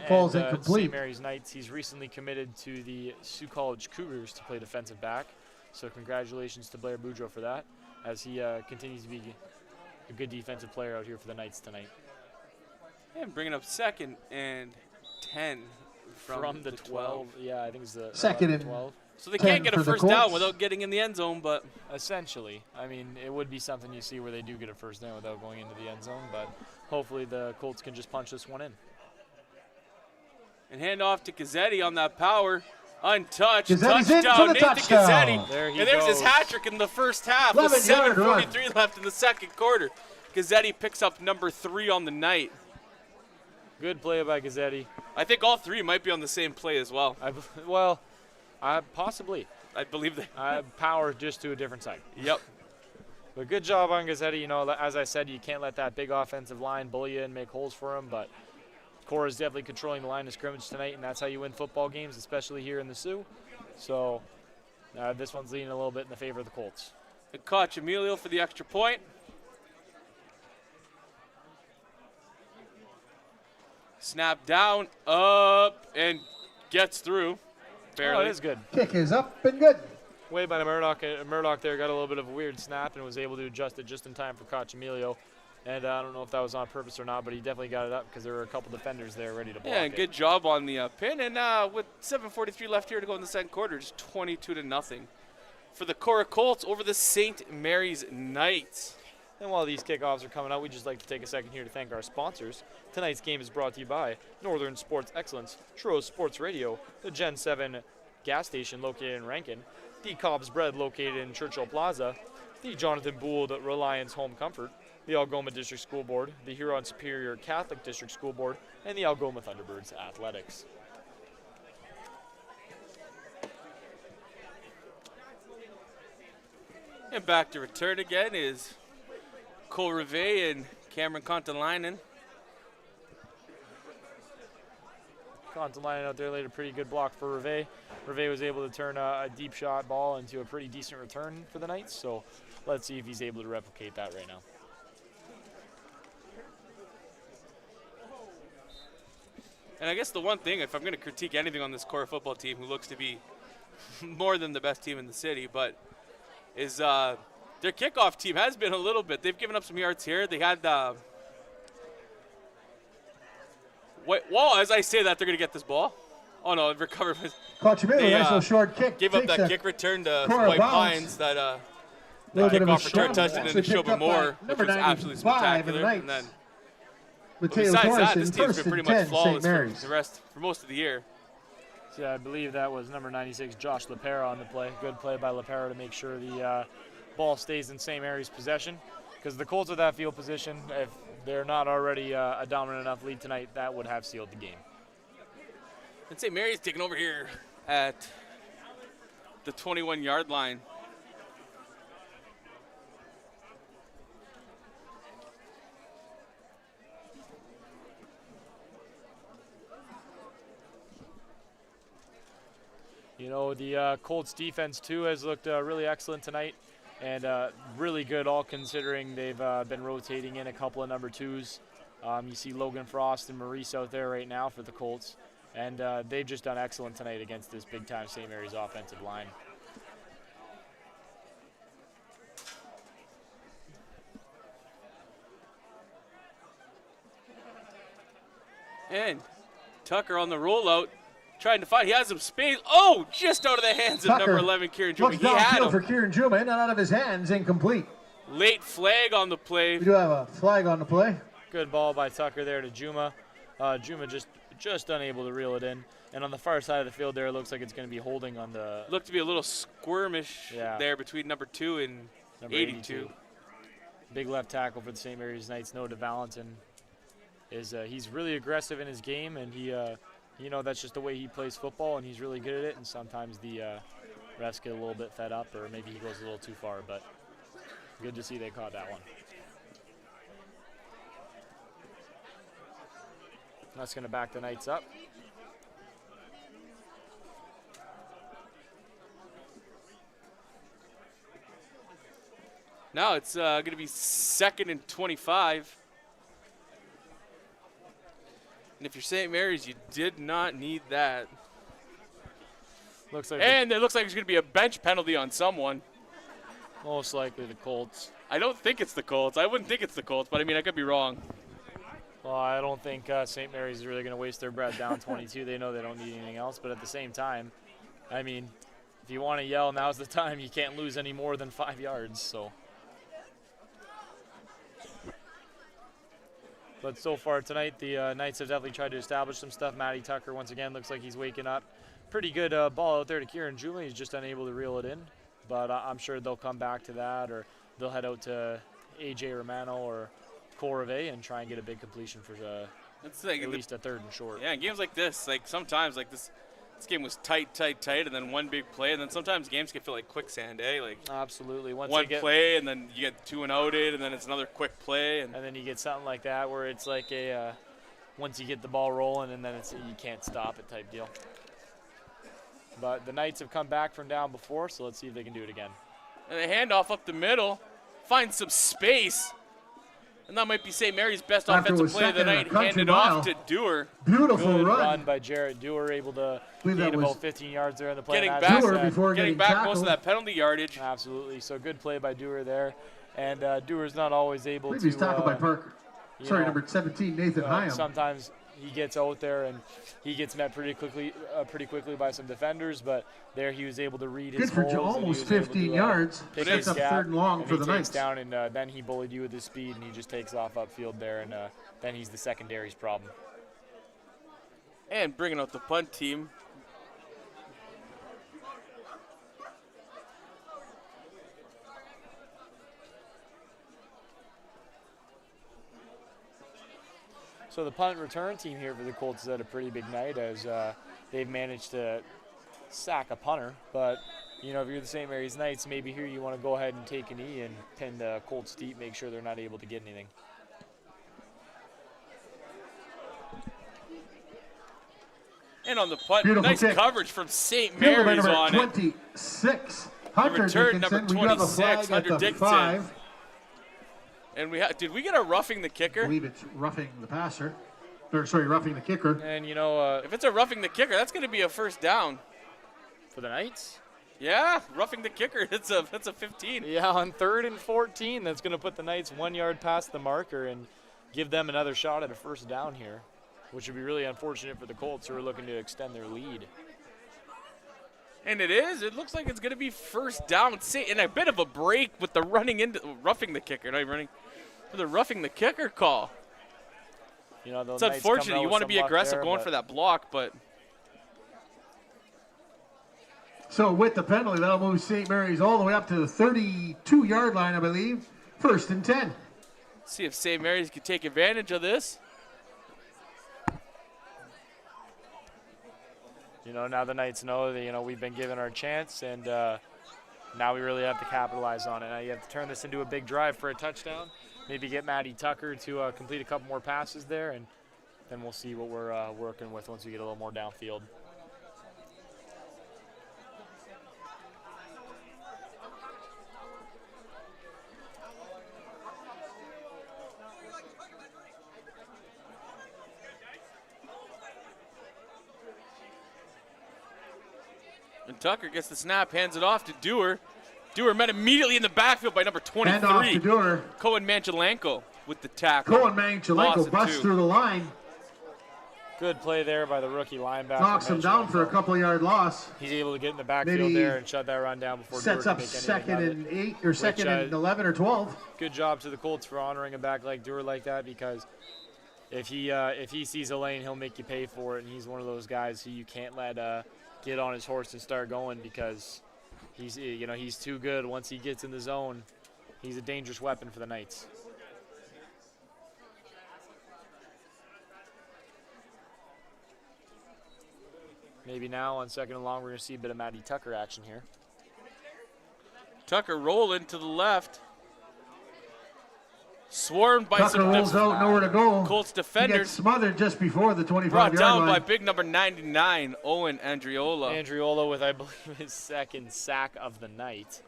Falls incomplete. St. Mary's Knights. He's recently committed to the Sioux College Cougars to play defensive back. So congratulations to Blair Boudreau for that, as he continues to be a good defensive player out here for the Knights tonight. And bringing up 2nd and 10 from the 12. Yeah, I think it's the 2nd and 12. So they can't get a first down without getting in the end zone, but essentially, I mean, it would be something you see where they do get a first down without going into the end zone, but hopefully the Colts can just punch this one in. And hand off to Gazeti on that power. Untouched. Touchdown, Nathan Gazeti. There he and there's his goes. hat trick in the first half with 7:43 left in the second quarter. Gazeti picks up number 3 on the night. Good play by Gazeti. I think all 3 might be on the same play as well. Possibly. I believe they. Power just to a different side. Yep. But good job on Gazeti. You know, as I said, you can't let that big offensive line bully you and make holes for him, but Korah is definitely controlling the line of scrimmage tonight, and that's how you win football games, especially here in the Sioux. So this one's leaning a little bit in the favor of the Colts. Good catch, Emilio, for the extra point. Snap down, up, and gets through. Barely. Oh, it is good. Kick is up and good. way by Murdoch. Murdoch there got a little bit of a weird snap and was able to adjust it just in time for Cochamilio. And I don't know if that was on purpose or not, but he definitely got it up because there were a couple defenders there ready to block Yeah, it. good job on the pin. And with 7:43 left here to go in the second quarter, just 22-0 for the Korah Colts over the St. Mary's Knights. And while these kickoffs are coming out, we'd just like to take a second here to thank our sponsors. Tonight's game is brought to you by Northern Sports Excellence, Truro Sports Radio, the Gen 7 gas station located in Rankin, the Cobb's Bread located in Churchill Plaza, the Jonathan Gould Reliance Home Comfort, the Algoma District School Board, the Huron Superior Catholic District School Board, and the Algoma Thunderbirds Athletics. And back to return again is Cole Rivet and Cameron Contalainen. Contalainen out there laid a pretty good block for Rivet. Rivet was able to turn a deep shot ball into a pretty decent return for the Knights, so let's see if he's able to replicate that right now. And I guess the one thing, if I'm going to critique anything on this Korah football team, who looks to be more than the best team in the city, but is their kickoff team has been a little bit. They've given up some yards here. They had as I say that, they're going to get this ball. Oh, no, it recovered. Cochamillo, nice little short kick. Gave up Takes that a kick return to Korah White bounce. Pines, that Little bit of a kickoff return shot. touchdown into Actually picked Shoba up by Moore, which number was absolutely 95 in the spectacular. And Knights. then Mateo besides that, this Torres, team's first been pretty and much 10, flawless St. for Mary's. the rest, for most of the year. So yeah, I believe that was number 96, Josh Lepera on the play. Good play by Lepera to make sure the ball stays in St. Mary's possession. Because the Colts at that field position, if they're not already a dominant enough lead tonight, that would have sealed the game. And St. Mary's taking over here at the 21-yard line. You know, the Colts defense, too, has looked really excellent tonight. And really good, all considering they've been rotating in a couple of number twos. You see Logan Frost and Maurice out there right now for the Colts. And they've just done excellent tonight against this big-time St. Mary's offensive line. And Tucker on the rollout, trying to find. He has some space. Oh, just out of the hands of Tucker number 11, Kieran Juma. looks He had downfield him. for Kieran Juma, in and out of his hands, incomplete. Late flag on the play. We do have a flag on the play. Good ball by Tucker there to Juma. Juma just unable to reel it in. And on the far side of the field there, it looks like it's going to be holding on the Looked to be a little skirmish there between number 2 and number 82. Big left tackle for the St. Mary's Knights, Noah Valentin. He's really aggressive in his game, and he, that's just the way he plays football, and he's really good at it. And sometimes the refs get a little bit fed up, or maybe he goes a little too far. But good to see they caught that one. That's going to back the Knights up. Now it's going to be 2nd and 25. And if you're St. Mary's, you did not need that. Looks like And it looks like there's going to be a bench penalty on someone. most likely the Colts. I don't think it's the Colts. I wouldn't think it's the Colts, but I mean, I could be wrong. Well, I don't think St. Mary's is really going to waste their breath down 22. They know they don't need anything else. But at the same time, I mean, if you want to yell, now's the time. You can't lose any more than 5 yards. So. But so far tonight, the Knights have definitely tried to establish some stuff. Matty Tucker, once again, looks like he's waking up. Pretty good ball out there to Kieran Juma. He's just unable to reel it in. But I'm sure they'll come back to that, or they'll head out to A.J. Romano or Corave and try and get a big completion for at least a 3rd and short. Yeah, in games like this, like sometimes like this game was tight, and then one big play, and then sometimes games can feel like quicksand, eh? Like absolutely. One play, and then you get 2 and outed, and then it's another quick play, and then you get something like that where it's like a once you get the ball rolling, and then it's you can't stop it type deal. But the Knights have come back from down before, so let's see if they can do it again. And a handoff up the middle, finds some space. And that might be St. Mary's best After offensive was play of the second in a night. country Handed mile. off to Dewar. Beautiful Good run. run by Jarrett Dewar, able to believe gain that was about 15 yards there in the play. Getting And back, as you Dewar said, before getting getting back tackled. most of that penalty yardage. Absolutely. So good play by Dewar there. And Dewar's not always I able believe to. he's tackled by Parker. you Sorry, know, number 17, Nathan Hyam. Sometimes he gets out there and he gets met pretty quickly by some defenders, but there he was able to read his Good for holes and he almost was able 15 to, yards. pick Sets his up gap, 3rd and long and for he the takes Knights. down, and then he bullied you with his speed, and he just takes off upfield there, and then he's the secondary's problem. And bringing out the punt team. So the punt return team here for the Colts has had a pretty big night as they've managed to sack a punter. But, you know, if you're the St. Mary's Knights, maybe here you want to go ahead and take a knee and pin the Colts deep, make sure they're not able to get anything. And on the punt, Beautiful nice kick. coverage from St. Field goal by Mary's number on it. 26, Hunter return, Dickinson. number We do have a 26, flag Hunter at the Dickinson. 5. And did we get a roughing the I kicker? believe it's roughing the passer. Or, sorry, roughing the kicker. And, you know, If it's a roughing the kicker, that's going to be a first down. for the Knights, Yeah, roughing the kicker. It's a 15. yeah, on 3rd and 14, that's going to put the Knights 1 yard past the marker and give them another shot at a first down here, which would be really unfortunate for the Colts who are looking to extend their lead. And it is. It looks like it's going to be first down. And a bit of a break with the roughing the kicker. Not even running. With the roughing the kicker call. You know, the It's Knights unfortunate. coming out You with want to some be luck aggressive there, going but for that block, but So with the penalty, that'll move St. Mary's all the way up to the 32-yard line, I believe. 1st and 10. see if St. Mary's can take advantage of this. You know, now the Knights know that, you know, we've been given our chance, and now we really have to capitalize on it. Now you have to turn this into a big drive for a touchdown, maybe get Matty Tucker to complete a couple more passes there, and then we'll see what we're working with once we get a little more downfield. And Tucker gets the snap, hands it off to Dewar. Dewar met immediately in the backfield by number Hand off to 23, Dewar. Cohen Manchelenko with the tackle. Cohen Loss Manchelenko of busts 2. through the line. Good play there by the rookie linebacker. Knocks him down for a couple-yard loss. He's able to get in the backfield Maybe there and shut that run down before Sets Dewar up can make anything 2nd of it. and 8 or 2nd and 11 or 12. Good job to the Colts for honoring a back like Dewar like that, because if he sees a lane, he'll make you pay for it, and he's one of those guys who you can't let get on his horse and start going, because he's too good. Once he gets in the zone, he's a dangerous weapon for the Knights. Maybe now on 2nd and long, we're going to see a bit of Matty Tucker action here. Tucker rolling to the left. Swarmed by Tucker some rolls out, nowhere to go. Colts He gets defenders. smothered just before the 25-yard Brought down by line. big number 99, Owen Andriola. Andriola with, I believe, his 2nd sack of the night.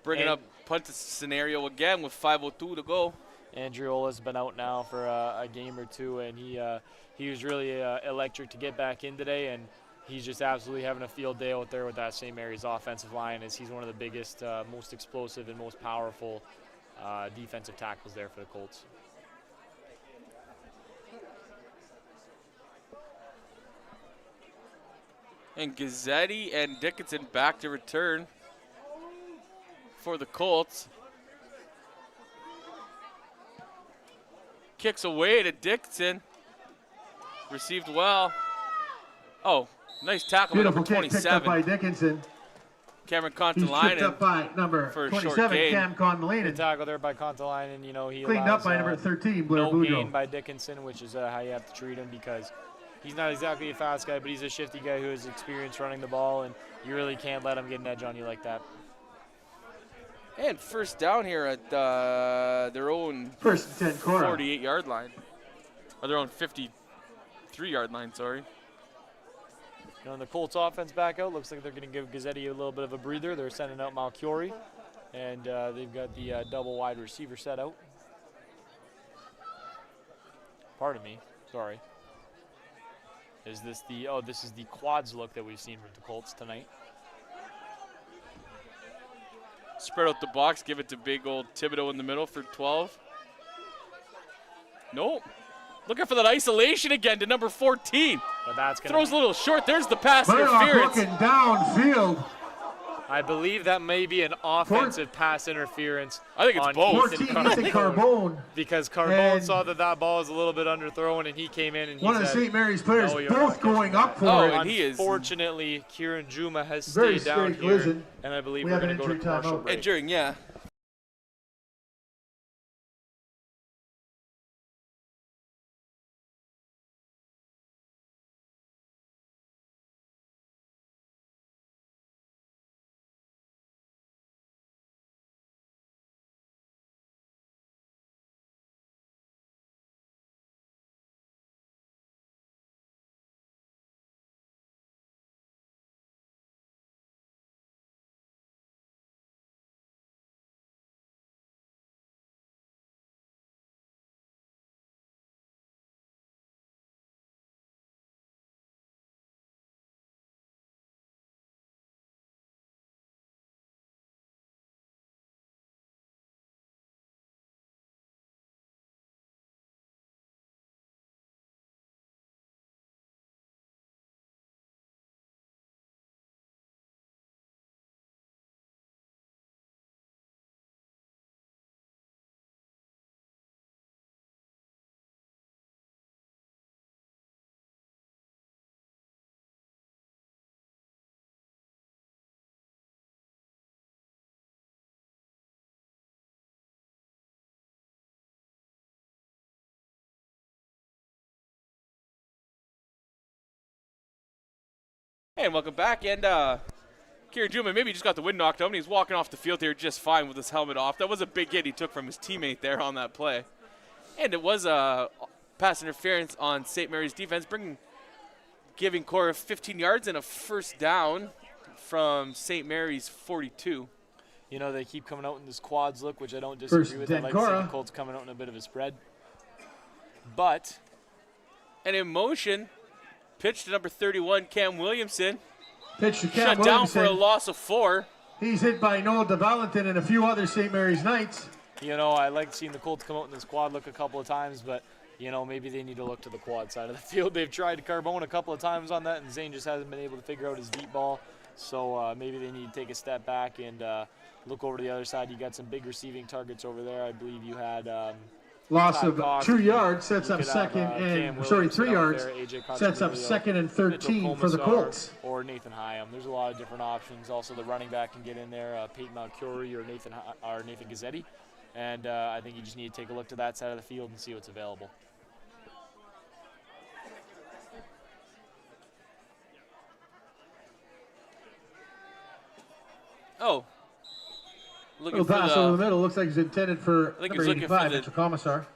Bringing and- up punt scenario again with 5:02 to go. Andriola's been out now for a game or two, and he was really electric to get back in today, and he's just absolutely having a field day out there with that St. Mary's offensive line, as he's one of the biggest, most explosive, and most powerful defensive tackles there for the Colts. And Gazeti and Dickinson back to return for the Colts. Kicks away to Dickinson. Received well. Oh, nice tackle by Beautiful number kick picked up 27. by Dickinson. Cameron He's tripped up Contalainen. by number for a short 27, gain. Cam Good Conley. tackle there by Contalainen. You know, he Cleaned allows, up by number 13, Blair no gain Boudreaux. by Dickinson, which is how you have to treat him, because he's not exactly a fast guy, but he's a shifty guy who has experience running the ball, and you really can't let him get an edge on you like that. And first down here at their own 1st and 10, Korah. 48-yard line. Or their own 53-yard line, sorry. You know, the Colts offense back out. Looks like they're going to give Gazeti a little bit of a breather. They're sending out Malchiori, and they've got the double wide receiver set out. Pardon me. Sorry. Is this the, oh, this is the quads look that we've seen from the Colts tonight. Spread out the box, give it to big old Thibodeau in the middle for 12. Nope. Looking for that isolation again to number 14. But that's going Throws a little short. There's the pass Murdoch interference. looking downfield. I believe that may be an offensive pass interference. I think it's on both. Ethan 14, Ethan Carbone. Because Carbone And saw that ball was a little bit underthrown, and he came in and he One of the said, St. Mary's players "No, you're both not going catching up that." for it. and he is. Unfortunately, Kieran Juma has Very stayed down scary here, collision. and I believe We we're have going an to go to injury timeout. commercial break. And during, yeah. And welcome back. And Kieran Juma maybe just got the wind knocked out, and he's walking off the field here just fine with his helmet off. That was a big hit he took from his teammate there on that play. And it was a pass interference on St. Mary's defense, giving Korah 15 yards and a first down from St. Mary's 42. You know, they keep coming out in this quads look, which I don't disagree First with. I and like to see the Korah. Colts coming out in a bit of a spread. But And in motion, pitch to number 31, Cam Williamson. Pitch to Cam Shut down for a Williamson. loss of 4. He's hit by Noah DeValentin and a few other St. Mary's Knights. you know, I like seeing the Colts come out in this quad look a couple of times, but, you know, maybe they need to look to the quad side of the field. They've tried Carbone a couple of times on that, and Zane just hasn't been able to figure out his deep ball. So maybe they need to take a step back and look over to the other side. You got some big receiving targets over there. I believe you had Loss Todd of Koski. 2 yards, sets You up could have, second Cam and, sorry, Williamson 3 out yards, there, AJ sets up Costillo, second and Mitchell 13 for the Comisar, Colts. or Nathan Hyam. There's a lot of different options. Also, the running back can get in there, Peyton Malcurie or Nathan Gazeti. And I think you just need to take a look to that side of the field and see what's available. Oh. Looking Little for pass over the middle. Looks like it's intended for I think number he's looking for 85, the- Mitchell Comisar.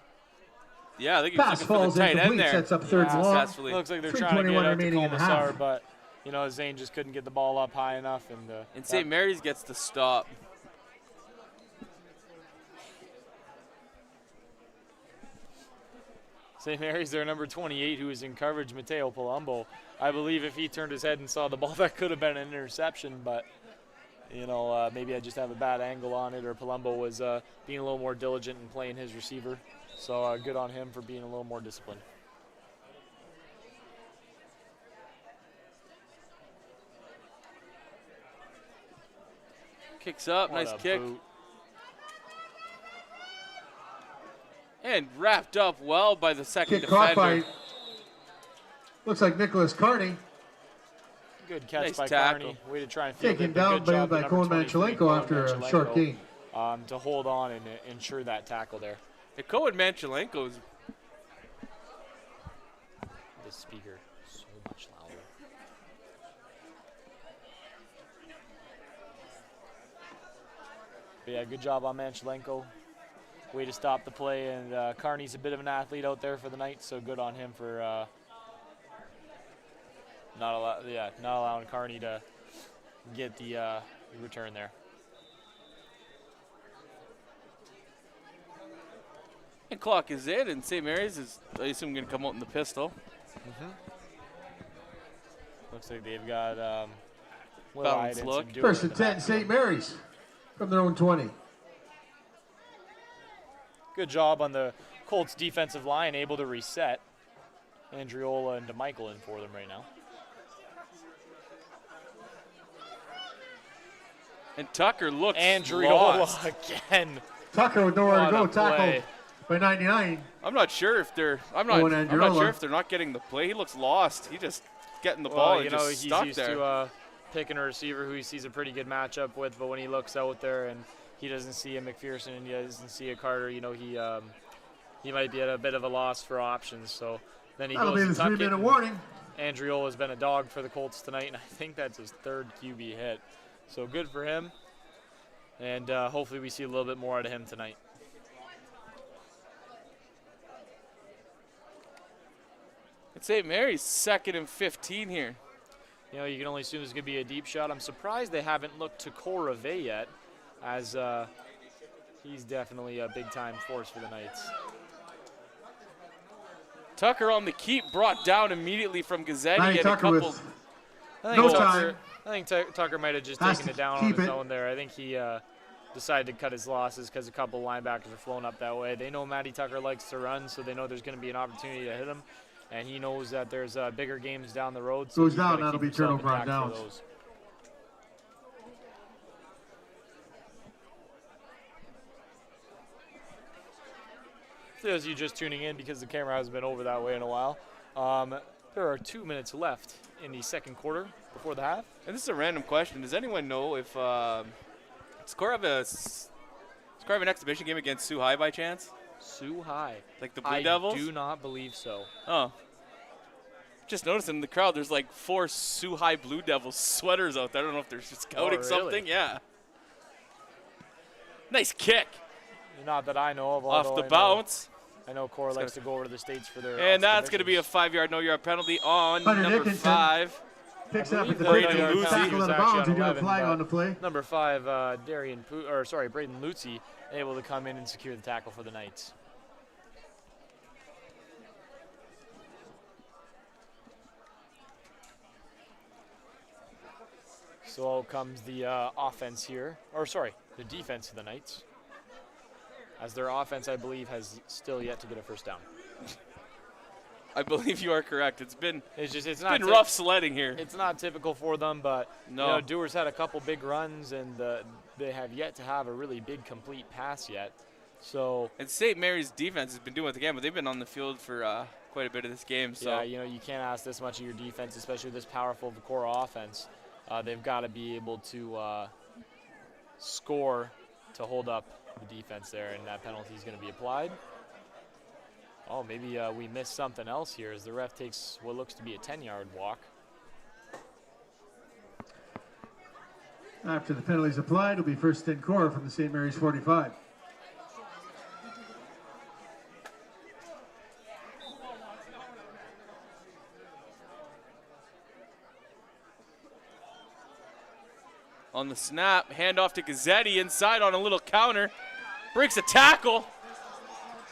Yeah, I think he's Pass looking for falls the tight end incomplete, there. sets up third Yeah, and long. Successfully. Looks like they're trying to get 3:21 out to remaining in the Comisar, half. but, you know, Zane just couldn't get the ball up high enough. And St. Mary's gets the stop. St. Mary's, their number 28, who is in coverage, Mateo Palumbo. I believe if he turned his head and saw the ball, that could have been an interception, but, you know, maybe I just have a bad angle on it, or Palumbo was being a little more diligent in playing his receiver. So good on him for being a little more disciplined. Kicks up, What nice a kick. boot. And wrapped up well by the second Kick caught defender. by, looks like Nicholas Carney. Good catch Nice by tackle. Carney. Way to try and field Taken it, but down good job by the Cohen number 23, Manchelenko after a Manchelenko, short gain. to hold on and ensure that tackle there. Kohen Manchelenko's The speaker so much louder. But yeah, good job on Manchelenko. Way to stop the play, and Carney's a bit of an athlete out there for the night, so good on him for not allowing Carney to get the return there. And clock is in, and St. Mary's is, I assume, going to come out in the pistol. Looks like they've got Balanced look. First and 10, St. Mary's from their own 20. Good job on the Colts defensive line, able to reset. Andriola and DeMichael in for them right now. And Tucker looks Andriola lost. again. Tucker with nowhere to go, What a play. tackled by 99. I'm not sure if they're I'm not sure if they're not getting the play. He looks lost. He just getting the ball and you know, just he's stuck used there. to picking a receiver who he sees a pretty good matchup with, but when he looks out there and he doesn't see a McPherson and he doesn't see a Carter, you know, he might be at a bit of a loss for options. So then he That'll goes be to the tuck it. 3-minute warning. Andriola's been a dog for the Colts tonight, and I think that's his third QB hit. So good for him, and hopefully we see a little bit more out of him tonight. It's St. Mary's 2nd and 15 here. You know, you can only assume it's going to be a deep shot. I'm surprised they haven't looked to Korah yet, as he's definitely a big-time force for the Knights. Tucker on the keep, brought down immediately from Gazeti. Nice, And Tucker a with couple. I think Tucker might have just Has taken to it down on keep his it. own there. I think he decided to cut his losses because a couple linebackers are flowing up that way. They know Matty Tucker likes to run, so they know there's going to be an opportunity to hit him. And he knows that there's bigger games down the road. So Goes he's gotta down, that'll keep be himself turnover on intact for downs. those. For those of you just tuning in, because the camera hasn't been over that way in a while, there are 2 minutes left in the second quarter before the half. And this is a random question. Does anyone know if does Korah have an exhibition game against Sioux High by chance? Sioux High. Like the Blue I Devils? do not believe so. Oh. Just noticing in the crowd, there's like 4 Sioux High Blue Devils sweaters out there. I don't know if they're scouting really? something. Yeah. Nice kick Not that I know of. off although the I bounce. know Korah likes to go over to the States for their And that's going to be a exhibitions. 5-yard, no-yard penalty on Hunter number Dickinson. 5. Picks up at the Braden 50, Lucy. tackle was out of actually bounds. on He did a 11, flag but on the play. Number 5, Braden Lutzy, able to come in and secure the tackle for the Knights. So out comes the offense here, the defense of the Knights. As their offense, I believe, has still yet to get a first down. I believe you are correct. It's been It's not rough sledding here. It's not typical for them, but No. you know, Dewar's had a couple big runs, and they have yet to have a really big complete pass yet. So And St. Mary's defense has been doing what they can, but they've been on the field for quite a bit of this game. So yeah, you know, you can't ask this much of your defense, especially this powerful of a Korah offense. They've got to be able to score to hold up the defense there, and that penalty is going to be applied. Oh, maybe we missed something else here as the ref takes what looks to be a 10-yard walk. After the penalty is applied, it'll be first and Korah from the St. Mary's 45. on the snap, handoff to Gazeti inside on a little counter. Breaks a tackle.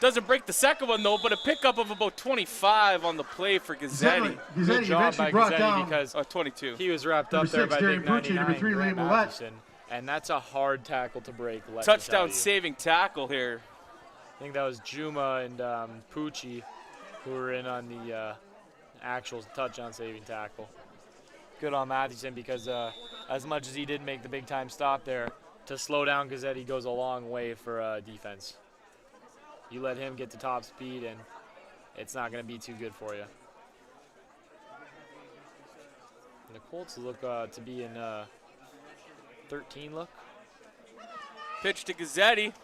Doesn't break the second one, though, but a pickup of about 25 on the play for Gazeti. Good job by Gazeti because 22. he was wrapped up Number there 6, by Darian big Pucci, 99, number 3, Grant Liam Millette. Matheson, and that's a hard tackle to break. let me tell Touchdown you. saving tackle here. I think that was Juma and Pucci who were in on the actual touchdown saving tackle. Good on Matheson because as much as he did make the big-time stop there, to slow down Gazeti goes a long way for defense. You let him get to top speed, and it's not going to be too good for you. And the Colts look to be in 13 look. Pitch to Gazeti.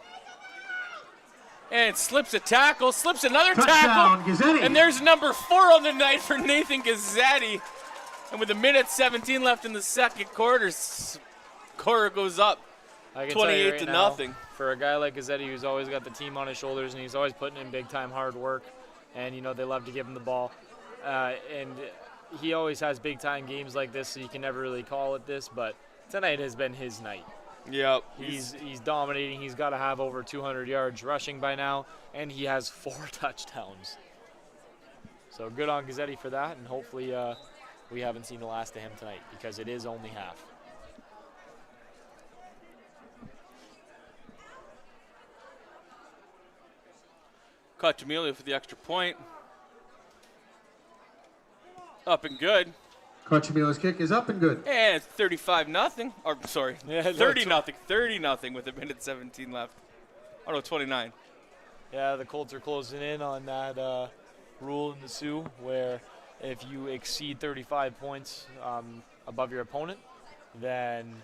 And slips a tackle, slips another Touchdown, tackle. Gazeti. And there's number 4 on the night for Nathan Gazeti. And with a minute 17 left in the second quarter, Korah goes up I can tell you 28 right to now, nothing. For a guy like Gazeti who's always got the team on his shoulders and he's always putting in big-time hard work, and, you know, they love to give him the ball. And he always has big-time games like this, so you can never really call it this, but tonight has been his night. Yep. He's dominating. He's got to have over 200 yards rushing by now, and he has 4 touchdowns. So good on Gazeti for that, and hopefully we haven't seen the last of him tonight because it is only half. Caught Jamelia for the extra point. Up and good. Cochimili's kick is up and good. And it's 35-0. Or sorry, Yeah, 30-0. 30-0 with a minute 17 left. Oh no, 29. Yeah, the Colts are closing in on that rule in the Sioux where if you exceed 35 points above your opponent, then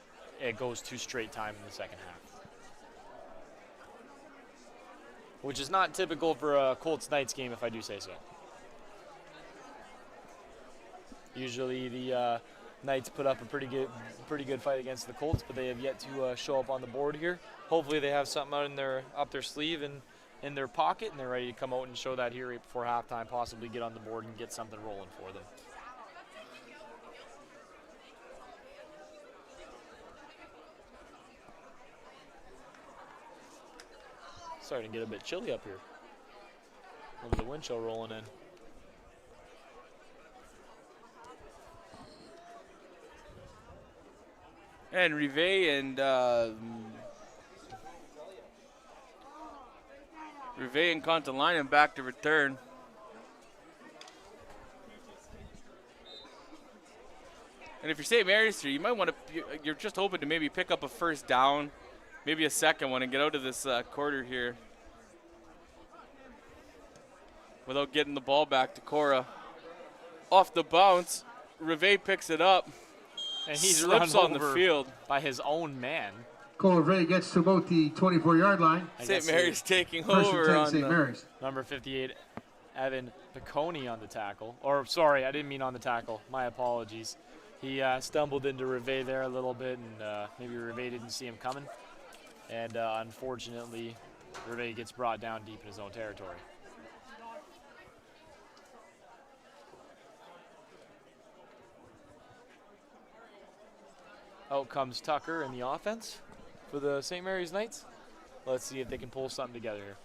it goes to straight time in the second half. Which is not typical for a Colts Knights game, if I do say so. Usually the Knights put up a pretty good fight against the Colts, but they have yet to show up on the board here. Hopefully they have something up their sleeve and in their pocket, and they're ready to come out and show that here right before halftime, possibly get on the board and get something rolling for them. Starting to get a bit chilly up here. Look at the wind chill rolling in. And Rivet and Contalainen back to return. And if you're St. Mary's here, you might want to. You're just hoping to maybe pick up a first down, maybe a second one, and get out of this quarter here without getting the ball back to Korah. Off the bounce, Rivet picks it up. And he's slips run on the over field by his own man. Cole Ray gets to about the 24-yard line. St. Mary's taking First and over 10, on St. Mary's. Number 58, Evan Piccone on the tackle. Or, sorry, I didn't mean on the tackle. My apologies. He stumbled into Rivet there a little bit, and maybe Rivet didn't see him coming. And unfortunately, Rivet gets brought down deep in his own territory. Out comes Tucker in the offense for the St. Mary's Knights. Let's see if they can pull something together here.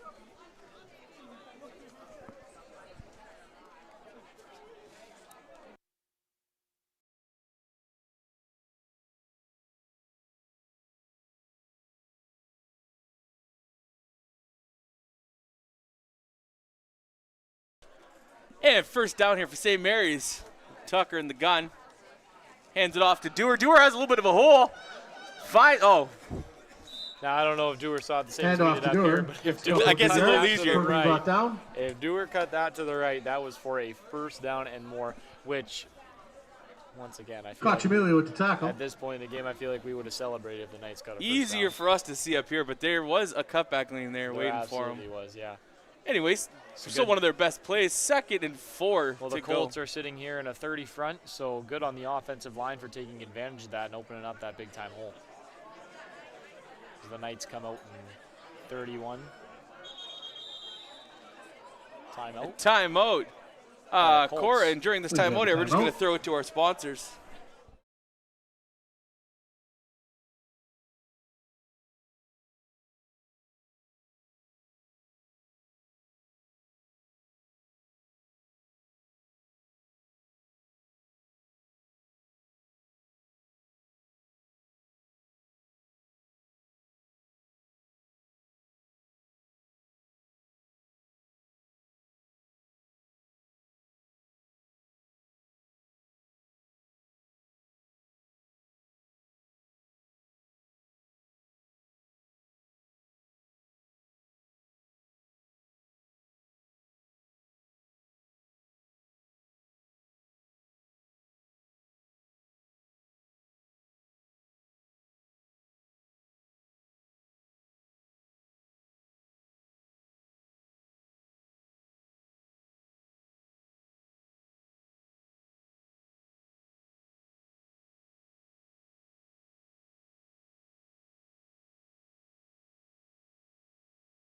And first down here for St. Mary's. Tucker in the gun. Hands it off to Dewar. Dewar has a little bit of a hole. Oh. Now, I don't know if Dewar saw it the same Hand way off to up Dewar. here, but if Dewar I guess cut it's a little that to easier. the Being brought down. If Dewar cut that to the right, that was for a first down and more, which, once again, I feel like Cochimili with the tackle. at this point in the game, I feel like we would have celebrated if the Knights got a first Easier down. for us to see up here, but there was a cutback lane there There waiting for him. absolutely was, yeah. Anyways, still good. one of their best plays. 2nd and 4 Well, to the go. Colts are sitting here in a 30 front, so good on the offensive line for taking advantage of that and opening up that big-time hole. The Knights come out in 31. Timeout. Timeout. Colts. Korah, and during this We got timeout here, we're just timeout. going to throw it to our sponsors.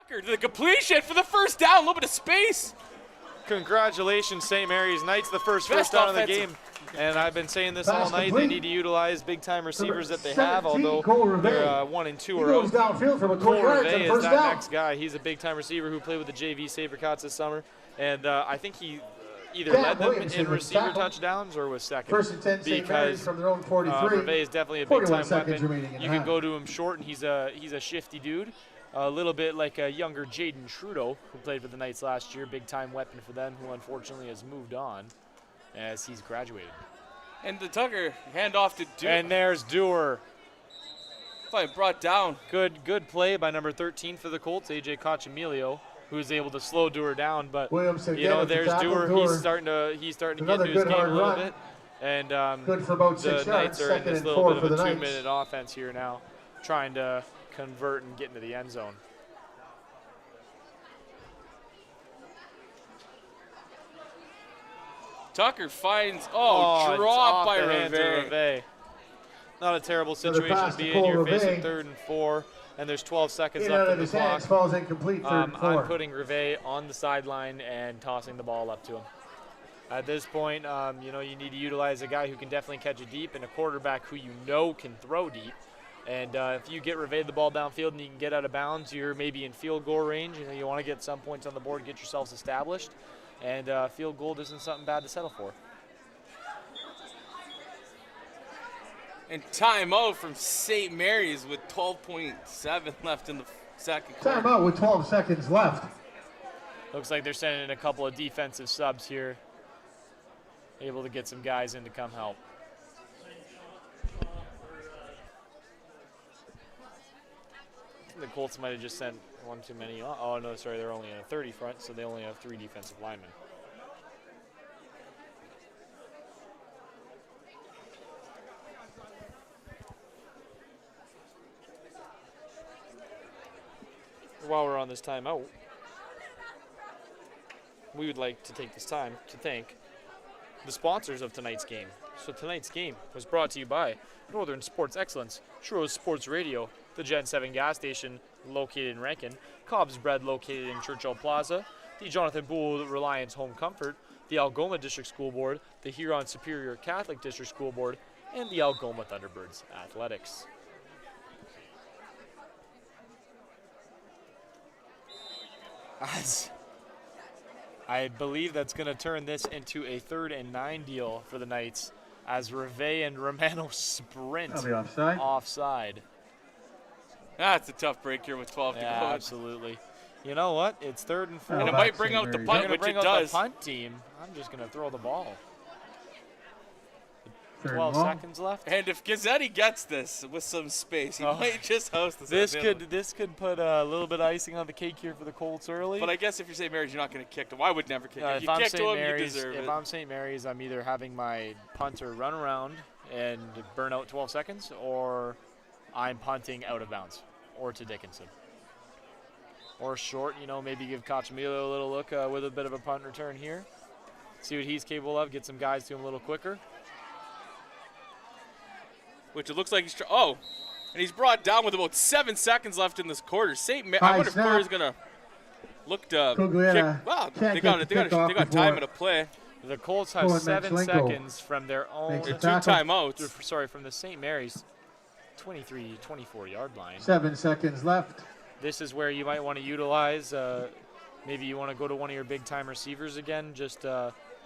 To the completion for the first down. A little bit of space. Congratulations, St. Mary's Knights, the first Best down of the offensive- game. And I've been saying this all Pass night. complete. They need to utilize big-time receivers that they 17, have, although Korah they're 1 and 2 He are goes out. downfield for about 20 Korah yards and is first that down. next guy. He's a big-time receiver who played with the JV Sabercats this summer, and I think he either Cam led them Williamson in with receiver tackle. touchdowns or was second. First and 10, St. Mary's because from their own 43. Brevet is definitely a 41 big-time seconds weapon. remaining in You the can half. go to him short, and he's a shifty dude. A little bit like a younger Jaden Trudeau, who played for the Knights last year. Big-time weapon for them, who unfortunately has moved on as he's graduated. And the Tucker handoff to Duke. And there's Dewar. Probably brought down. Good play by number 13 for the Colts, AJ Cachamilio, who was able to slow Dewar down. But Williamson you know, again with the there's tackle. Dewar. Dewar. He's starting to get Another into his good game a hard little run. bit. And Good for about the 6 yards. Knights are in Second this and little 4 bit for of the a Knights. 2-minute offense here now, trying to convert and get into the end zone. Tucker finds, It's drop off by the hands of Reve. Reve. Not a terrible Another situation pass to to be in. You're Cole facing Reve. 3rd and 4, and there's 12 seconds In left out on of the his clock. hands, falls incomplete, 3rd and 4. I'm putting Reve on the sideline and tossing the ball up to him. At this point, you know, you need to utilize a guy who can definitely catch it deep and a quarterback who you know can throw deep. And if you get Reve the ball downfield and you can get out of bounds, you're maybe in field goal range. You know, you want to get some points on the board, get yourselves established. And field goal isn't something bad to settle for. And timeout from St. Mary's with 12.7 left in the second quarter. Timeout with 12 seconds left. Looks like they're sending in a couple of defensive subs here. Able to get some guys in to come help. The Colts might have just sent one too many. Oh, no, sorry, they're only in a 30 front, so they only have 3 defensive linemen. While we're on this timeout, we would like to take this time to thank the sponsors of tonight's game. So tonight's game was brought to you by Northern Sports Excellence, Shuro's Sports Radio, the Gen 7 gas station located in Rankin, Cobb's Bread located in Churchill Plaza, the Jonathan Boole Reliance Home Comfort, the Algoma District School Board, the Huron Superior Catholic District School Board, and the Algoma Thunderbirds Athletics. As I believe that's going to turn this into a 3rd and 9 deal for the Knights as Reve and Romano sprint That'll be offside. offside. That's a tough break here with 12 to Yeah, go. absolutely. You know what? It's 3rd and 4. And it back might to bring St. out the Mary's. punt, They're going which to bring it out does. the punt team. I'm just going to throw the ball. 3rd 12 and long. seconds left. And if Gazeti gets this with some space, he might just host this. This could put a little bit of icing on the cake here for the Colts early. But I guess if you're St. Mary's, you're not going to kick to him. I would never kick him. If if you I'm kick to St. him, you Mary's, deserve if it. I'm St. Mary's, I'm either having my punter run around and burn out 12 seconds, or I'm punting out of bounds, or to Dickinson. Or short, you know, maybe give Cachamillo a little look with a bit of a punt return here. See what he's capable of, get some guys to him a little quicker. Which it looks like he's and he's brought down with about 7 seconds left in this quarter. I High wonder if snap. Corey's gonna look to Guglielmo kick. Well, can't they got get they the got kickoff they got before time in a play. The Colts have Cohen 7 Matslenko seconds from their own, makes a Two tackle. timeouts. sorry, from the St. Mary's 23-24 yard line. 7 seconds left. This is where you might want to utilize, maybe you want to go to one of your big-time receivers again, just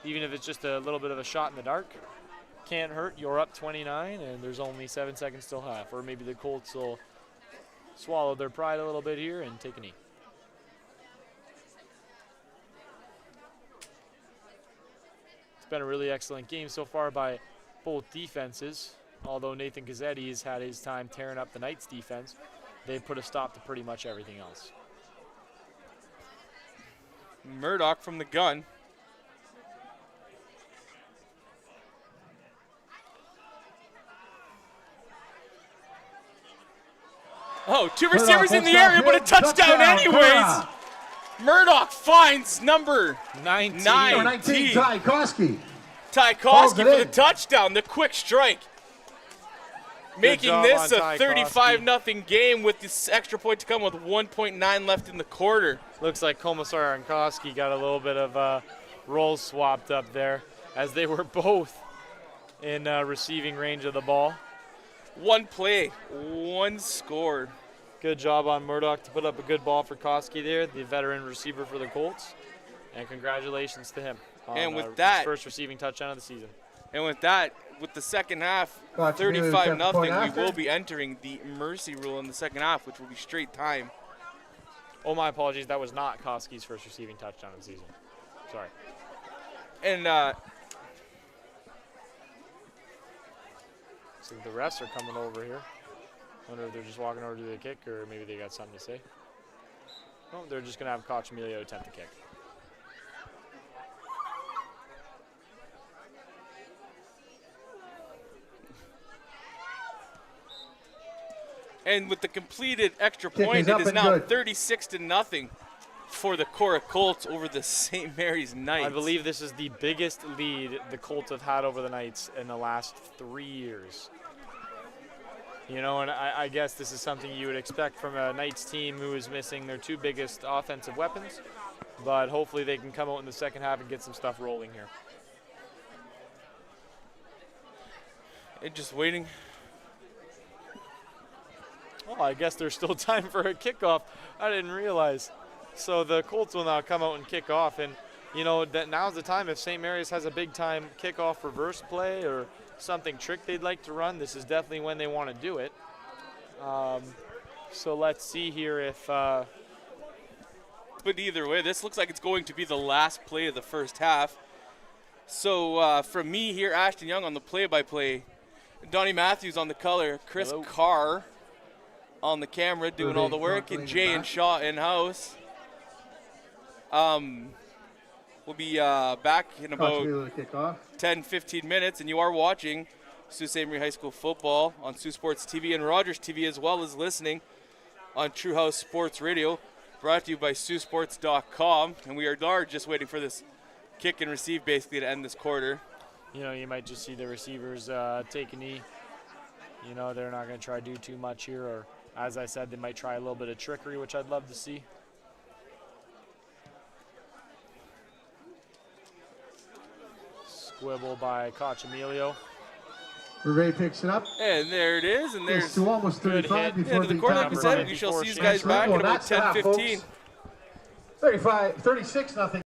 even if it's just a little bit of a shot in the dark. Can't hurt. You're up 29, and there's only 7 seconds still left. Or maybe the Colts will swallow their pride a little bit here and take a knee. It's been a really excellent game so far by both defenses. Although Nathan Gazeti has had his time tearing up the Knights' defense, they put a stop to pretty much everything else. Murdoch from the gun. Oh, 2 receivers in the area, but a touchdown anyways. Murdoch finds number 19. 19, Tchaikovsky. Tchaikovsky for the in. touchdown, the quick strike. Making job this on a Tchaikovsky. 35-0 game with this extra point to come with 1.9 left in the quarter. Looks like Komisar and Koski got a little bit of roles swapped up there as they were both in receiving range of the ball. One play, one score. Good job on Murdoch to put up a good ball for Koski there, the veteran receiver for the Colts. And congratulations to him on And with his that- first receiving touchdown of the season. And with that, with the second half, Gotcha. 35-0, we After. will be entering the mercy rule in the second half, which will be straight time. Oh, my apologies. That was not Koski's first receiving touchdown of the season. Sorry. And So the refs are coming over here. Wonder if they're just walking over to the kick, or maybe they got something to say. No, they're just going to have Koch Emilio attempt the kick. And with the completed extra Kick point, is it up is and now good. 36-0 for the Korah Colts over the St. Mary's Knights. I believe this is the biggest lead the Colts have had over the Knights in the last 3 years. You know, and I guess this is something you would expect from a Knights team who is missing their two biggest offensive weapons. But hopefully they can come out in the second half and get some stuff rolling here. And just waiting. Oh, I guess there's still time for a kickoff. I didn't realize. So the Colts will now come out and kick off. And, you know, that now's the time. If St. Mary's has a big-time kickoff reverse play or something trick they'd like to run, this is definitely when they want to do it. So let's see here if But either way, this looks like it's going to be the last play of the first half. So from me here, Ashton Young on the play-by-play, Donnie Matthews on the color, Chris Hello. Carr on the camera doing all the work, and Jay and Shaw in-house. We'll be back in about 10-15 minutes, and you are watching Sault Ste. Marie High School football on Saultsports TV and Rogers TV, as well as listening on True House Sports Radio, brought to you by SaultSports.com. And we are just waiting for this kick and receive, basically, to end this quarter. you know, you might just see the receivers take a knee. You know, they're not going to try to do too much here, or as I said, they might try a little bit of trickery, which I'd love to see. Squibble by Koch Emilio. Ray picks it up. And there it is, and It's there's to almost good 35 hit. before yeah, to the the quarter, like time we is said. running. We shall see you That's guys back in Well, about that's the half, 10-15. folks. 36-0.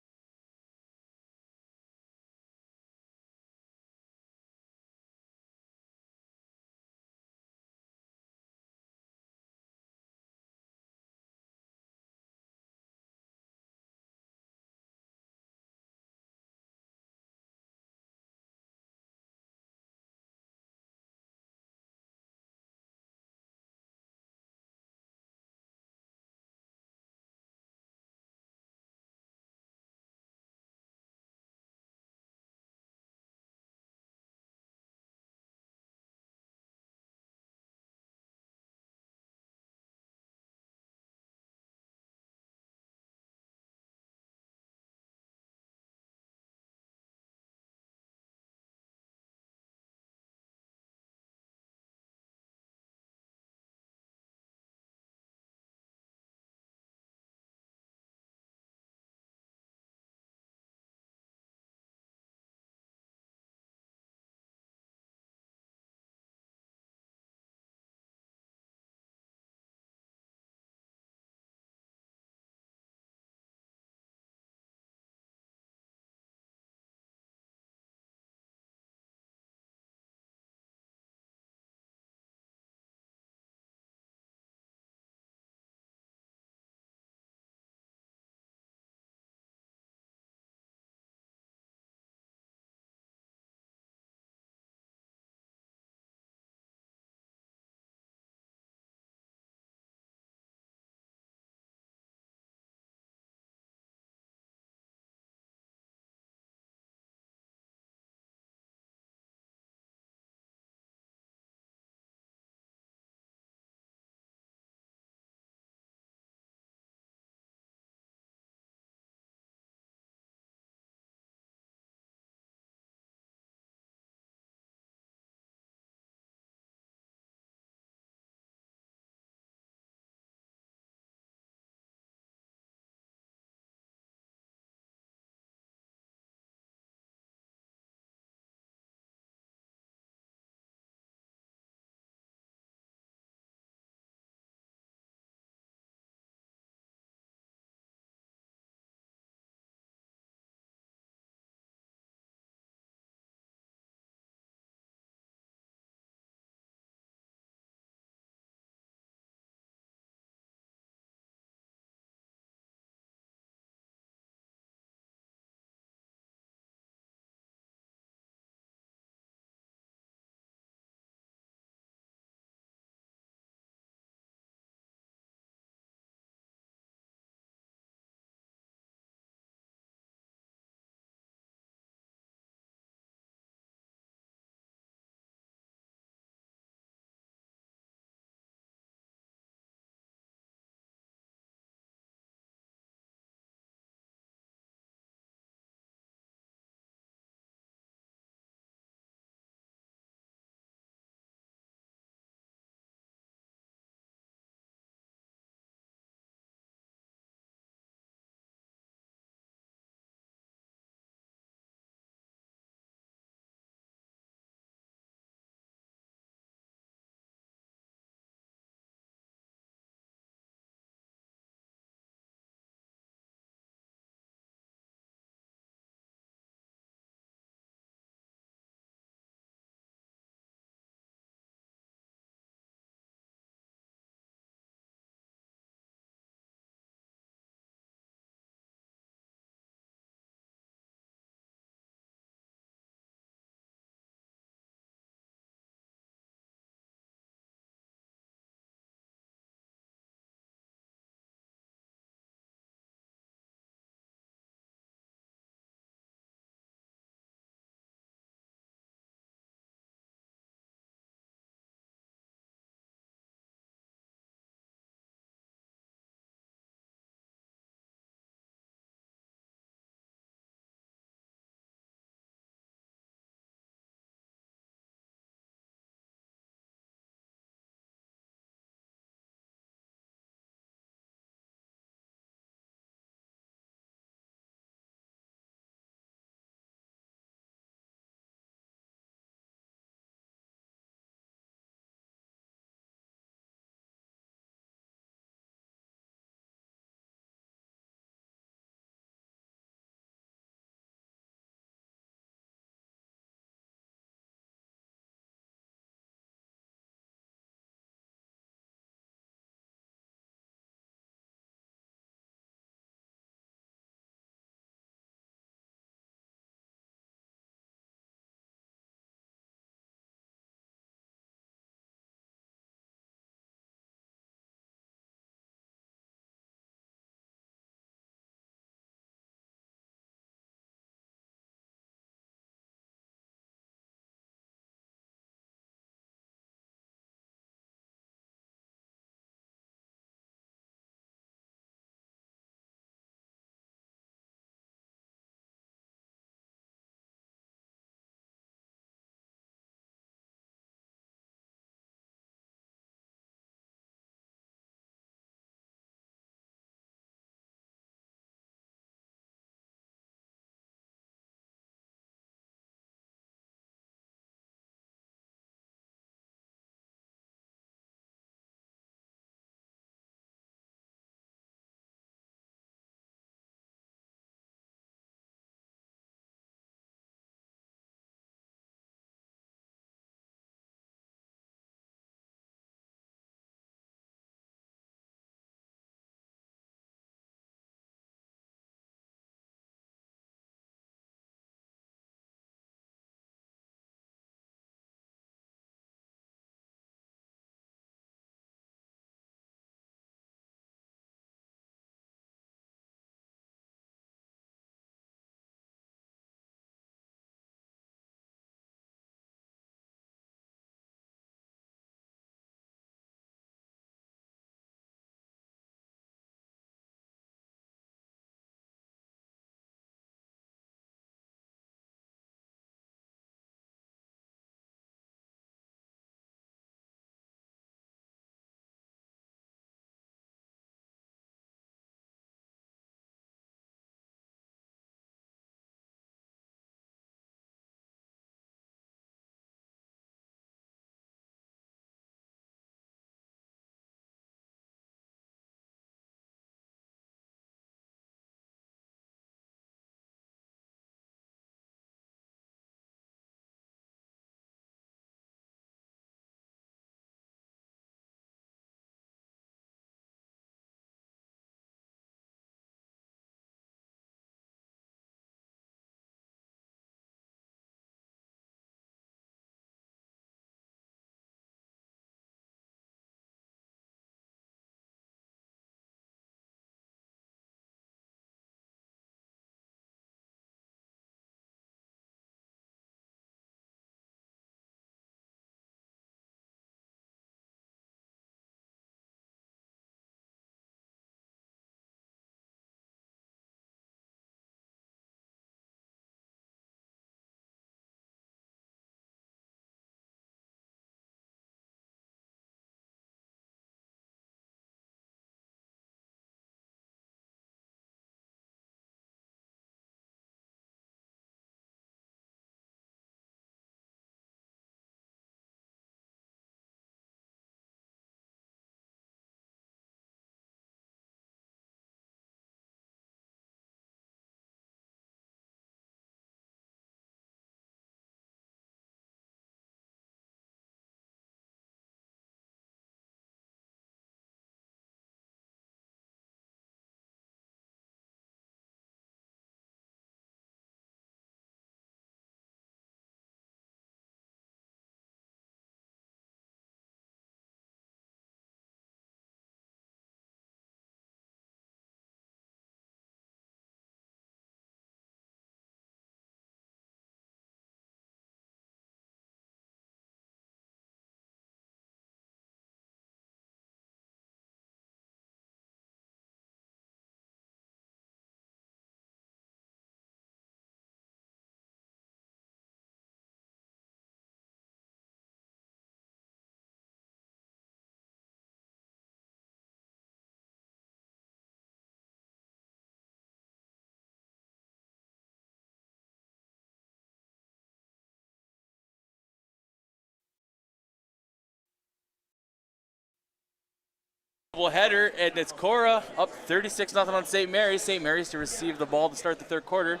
Header, and it's Korah up 36-0 on St. Mary's. St. Mary's to receive the ball to start the third quarter.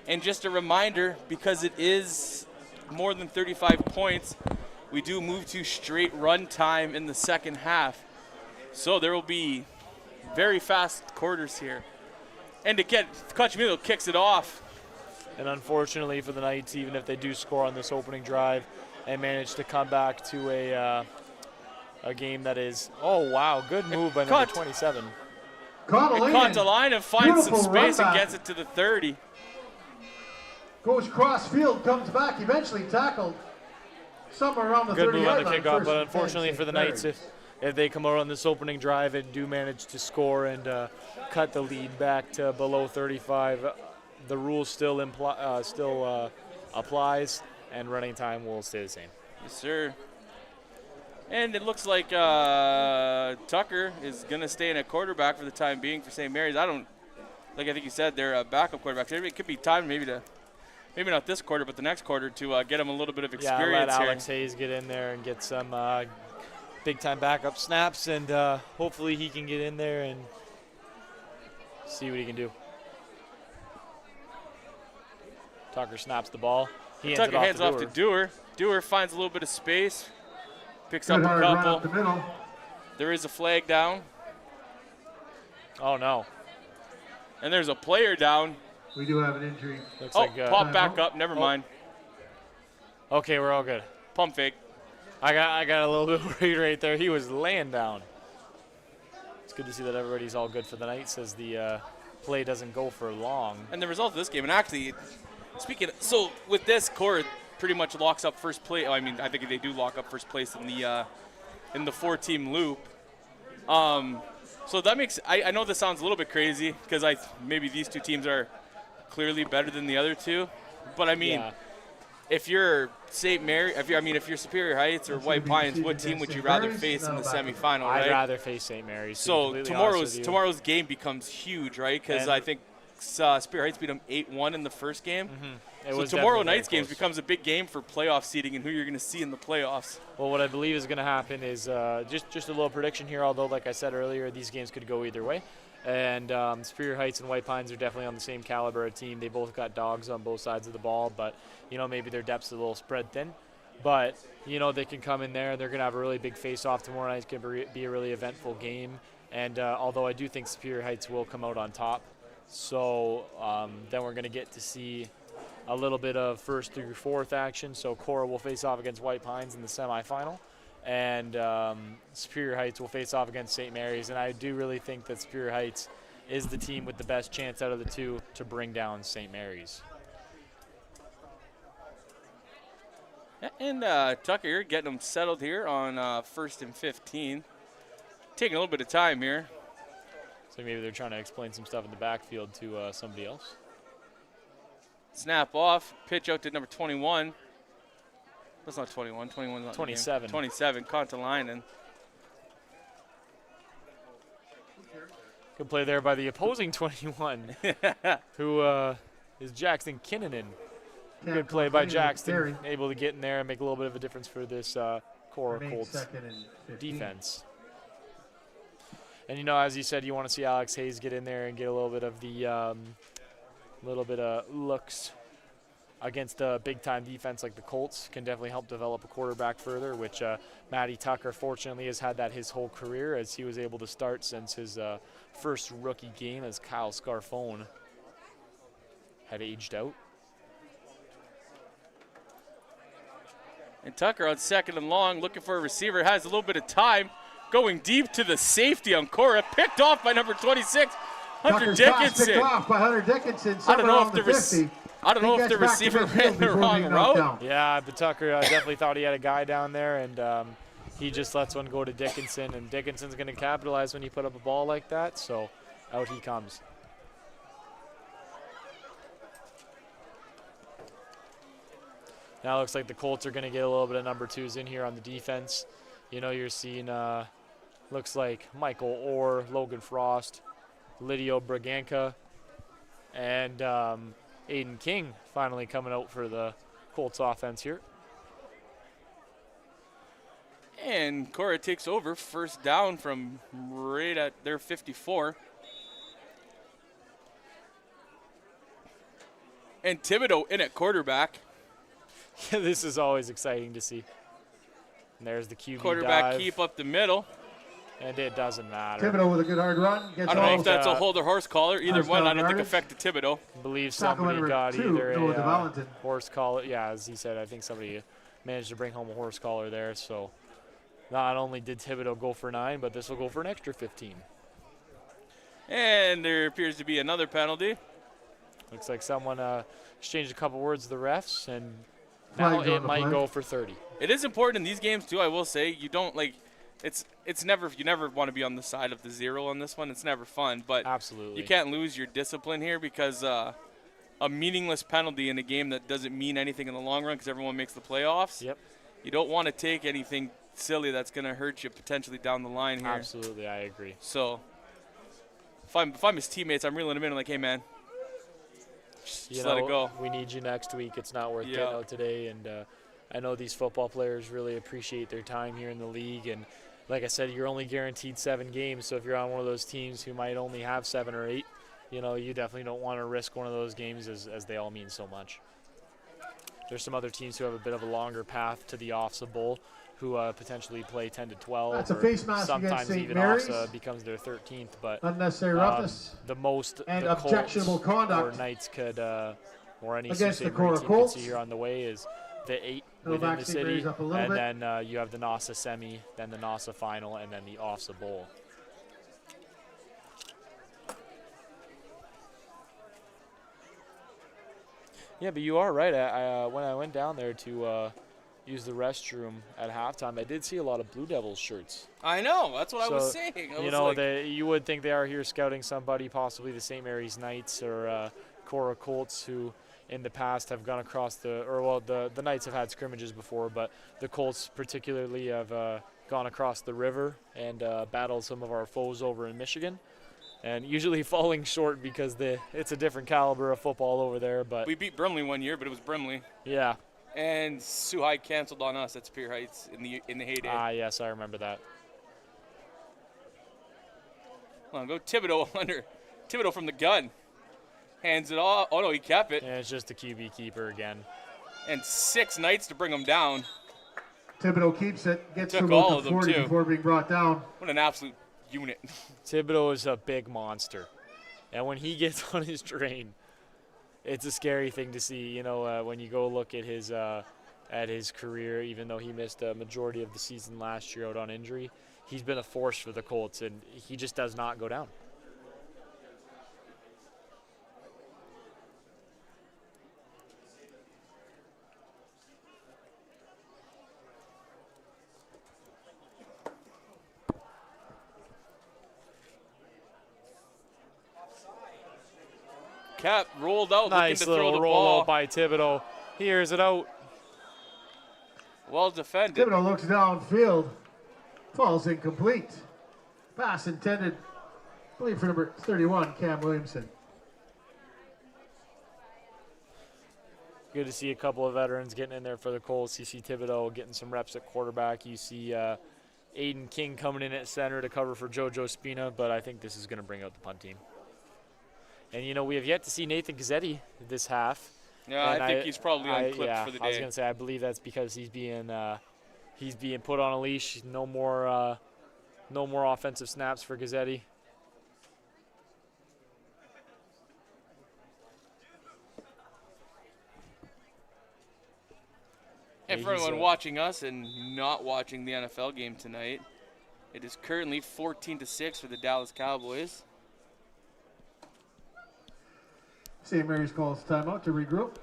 And just a reminder, because it is more than 35 points, we do move to straight run time in the second half. So there will be very fast quarters here. And again, Cochimino kicks it off. And unfortunately for the Knights, even if they do score on this opening drive and manage to come back to a game that is, oh wow, good move by number 27. Caught the line and finds some space and gets it to the 30. Goes cross field, comes back, eventually tackled somewhere around the 30 Good move on the line. kickoff, but unfortunately for the Knights, if they come out on this opening drive and do manage to score and cut the lead back to below 35, the rule still applies, and running time will stay the same. Yes, sir. And it looks like Tucker is going to stay in at quarterback for the time being for St. Mary's. I think you said they're a backup quarterback. It could be time maybe not this quarter, but the next quarter to get him a little bit of experience. Yeah, let Alex Hayes get in there and get some big-time backup snaps, and hopefully he can get in there and see what he can do. Tucker snaps the ball. Tucker hands off to Dewar. Dewar finds a little bit of space, picks up a couple. There is a flag down. Oh, no. And there's a player down. We do have an injury. Looks like pop back up. Never mind. Okay, we're all good. Pump fake. I got a little bit worried right there. He was laying down. It's good to see that everybody's all good for the Knights as the play doesn't go for long. And the result of this game, and actually, so with this, Korah pretty much locks up first place. I mean, I think they do lock up first place in the 4-team loop. So that makes I know this sounds a little bit crazy because maybe these two teams are clearly better than the other two, but I mean, if you're St. Mary, if you're Superior Heights or White Pines, what team would you rather face in the semifinal? Right? I'd rather face St. Mary's. So tomorrow's game becomes huge, right? Because I think Superior Heights beat them 8-1 in the first game. Mm-hmm. So tomorrow night's game becomes a big game for playoff seeding and who you're going to see in the playoffs. Well, what I believe is going to happen is just a little prediction here, although like I said earlier, these games could go either way. And Superior Heights and White Pines are definitely on the same caliber of team. They both got dogs on both sides of the ball, but, maybe their depth's a little spread thin. But, they can come in there. They're going to have a really big face-off tomorrow night. It's going to be a really eventful game. And although I do think Superior Heights will come out on top, so then we're going to get to see a little bit of first through fourth action. So Korah will face off against White Pines in the semifinal, and Superior Heights will face off against St. Mary's. And I do really think that Superior Heights is the team with the best chance out of the two to bring down St. Mary's. And Tucker, you're getting them settled here on 1st and 15. Taking a little bit of time here. So maybe they're trying to explain some stuff in the backfield to somebody else. Snap off, pitch out to number 21. That's not 21. 21 not 27. 27. Caught the line and good play there by the opposing 21, who is Jackson Kinnanen. Good play by Jackson, able to get in there and make a little bit of a difference for this Korah Colts defense. And as you said, you want to see Alex Hayes get in there and get a little bit of the looks against a big-time defense like the Colts. Can definitely help develop a quarterback further, which Matty Tucker fortunately has had that his whole career, as he was able to start since his first rookie game as Kyle Scarfone had aged out. And Tucker on 2nd and long, looking for a receiver, has a little bit of time, going deep to the safety on Korah, picked off by number 26, Hunter Dickinson. Picked off by Hunter Dickinson. I don't know if the receiver ran the wrong route. Yeah, but Tucker definitely thought he had a guy down there, and he just lets one go to Dickinson, and Dickinson's going to capitalize when you put up a ball like that, so out he comes. Now it looks like the Colts are going to get a little bit of number 2s in here on the defense. You're seeing, looks like Michael Orr, Logan Frost, Lidio Braganca, and Aiden King finally coming out for the Colts offense here. And Korah takes over, first down from right at their 54. And Thibodeau in at quarterback. This is always exciting to see. And there's the QB Quarterback dive, keep up the middle. and it doesn't matter. Thibodeau with a good hard run. Gets I don't know all if that's a uh, hold or horse collar. Either first one, down I don't think yardage. affected Thibodeau. I believe Tackle somebody number got 2, either Noah a DeValentin. horse collar. Yeah, as he said, I think somebody managed to bring home a horse collar there. So not only did Thibodeau go for 9, but this will go for an extra 15. And there appears to be another penalty. Looks like someone exchanged a couple words with the refs, and now Flags on it the might play. go for 30. It is important in these games too. I will say you don't like. It's never you never want to be on the side of the 0 on this one. It's never fun, but Absolutely. you can't lose your discipline here because a meaningless penalty in a game that doesn't mean anything in the long run because everyone makes the playoffs. Yep. You don't want to take anything silly that's going to hurt you potentially down the line here. Absolutely, I agree. So if I'm his teammates, I'm reeling him in. I'm like, hey man, just let it go. We need you next week. It's not worth Yeah. getting out today. And I know these football players really appreciate their time here in the league. And like I said, you're only guaranteed 7 games. So if you're on one of those teams who might only have 7 or 8, you definitely don't want to risk one of those games as they all mean so much. There's some other teams who have a bit of a longer path to the OFSA Bowl who potentially play 10 to 12. That's a or face mask against sometimes St. even Mary's. OFSA becomes their 13th. But Unnecessary roughness. the most And the objectionable Colts conduct or Knights could, or any against Sault the Ste. Marie Korah team Colts. could see here on the way is the 8 Go within back the St. city, Mary's up a little and bit. then you have the NASA semi, then the NASA final, and then the OFSA Bowl. Yeah, but you are right. I when I went down there to use the restroom at halftime, I did see a lot of Blue Devils shirts. I know. That's what I was So, saying. I You was know, like, you would think they are here scouting somebody, possibly the St. Mary's Knights or Korah Colts, who in the past have gone across the Knights have had scrimmages before, but the Colts particularly have gone across the river and battled some of our foes over in Michigan. And usually falling short because it's a different caliber of football over there. But we beat Brimley one year, but it was Brimley. yeah. And Sioux High canceled on us at Spear Heights in the heyday. Ah, yes, I remember that. Hold on, go Thibodeau under. Thibodeau from the gun. Hands it off. Oh, no, he kept it. And it's just the QB keeper again. And 6 Knights to bring him down. Thibodeau keeps it, gets Took to all about of the them, 40 too. before being brought down. What an absolute unit. Thibodeau is a big monster. And when he gets on his train, it's a scary thing to see. When you go look at his career, even though he missed a majority of the season last year out on injury, he's been a force for the Colts, and he just does not go down. Cap rolled out, Nice looking to throw little the roll ball. out by Thibodeau. Here's it out. Well defended. Thibodeau looks downfield. Falls incomplete. Pass intended, I believe, for number 31, Cam Williamson. Good to see a couple of veterans getting in there for the Colts. You see Thibodeau getting some reps at quarterback. You see Aiden King coming in at center to cover for JoJo Spina, but I think this is going to bring out the punt team. And, we have yet to see Nathan Gazeti this half. Yeah, And I think he's probably unclipped yeah, for the I was day. going to say, I believe that's because he's being put on a leash. No more offensive snaps for Gazeti. And for anyone watching us and not watching the NFL game tonight, it is currently 14-6 for the Dallas Cowboys. St. Mary's calls timeout to regroup.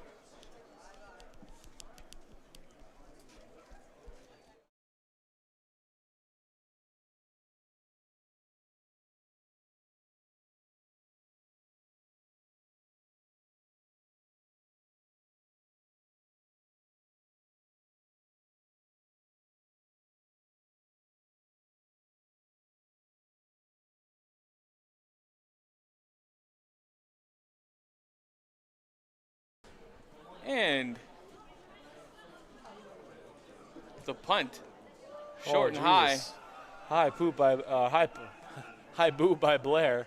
And the punt Short and high. High poop by high boot by Blair.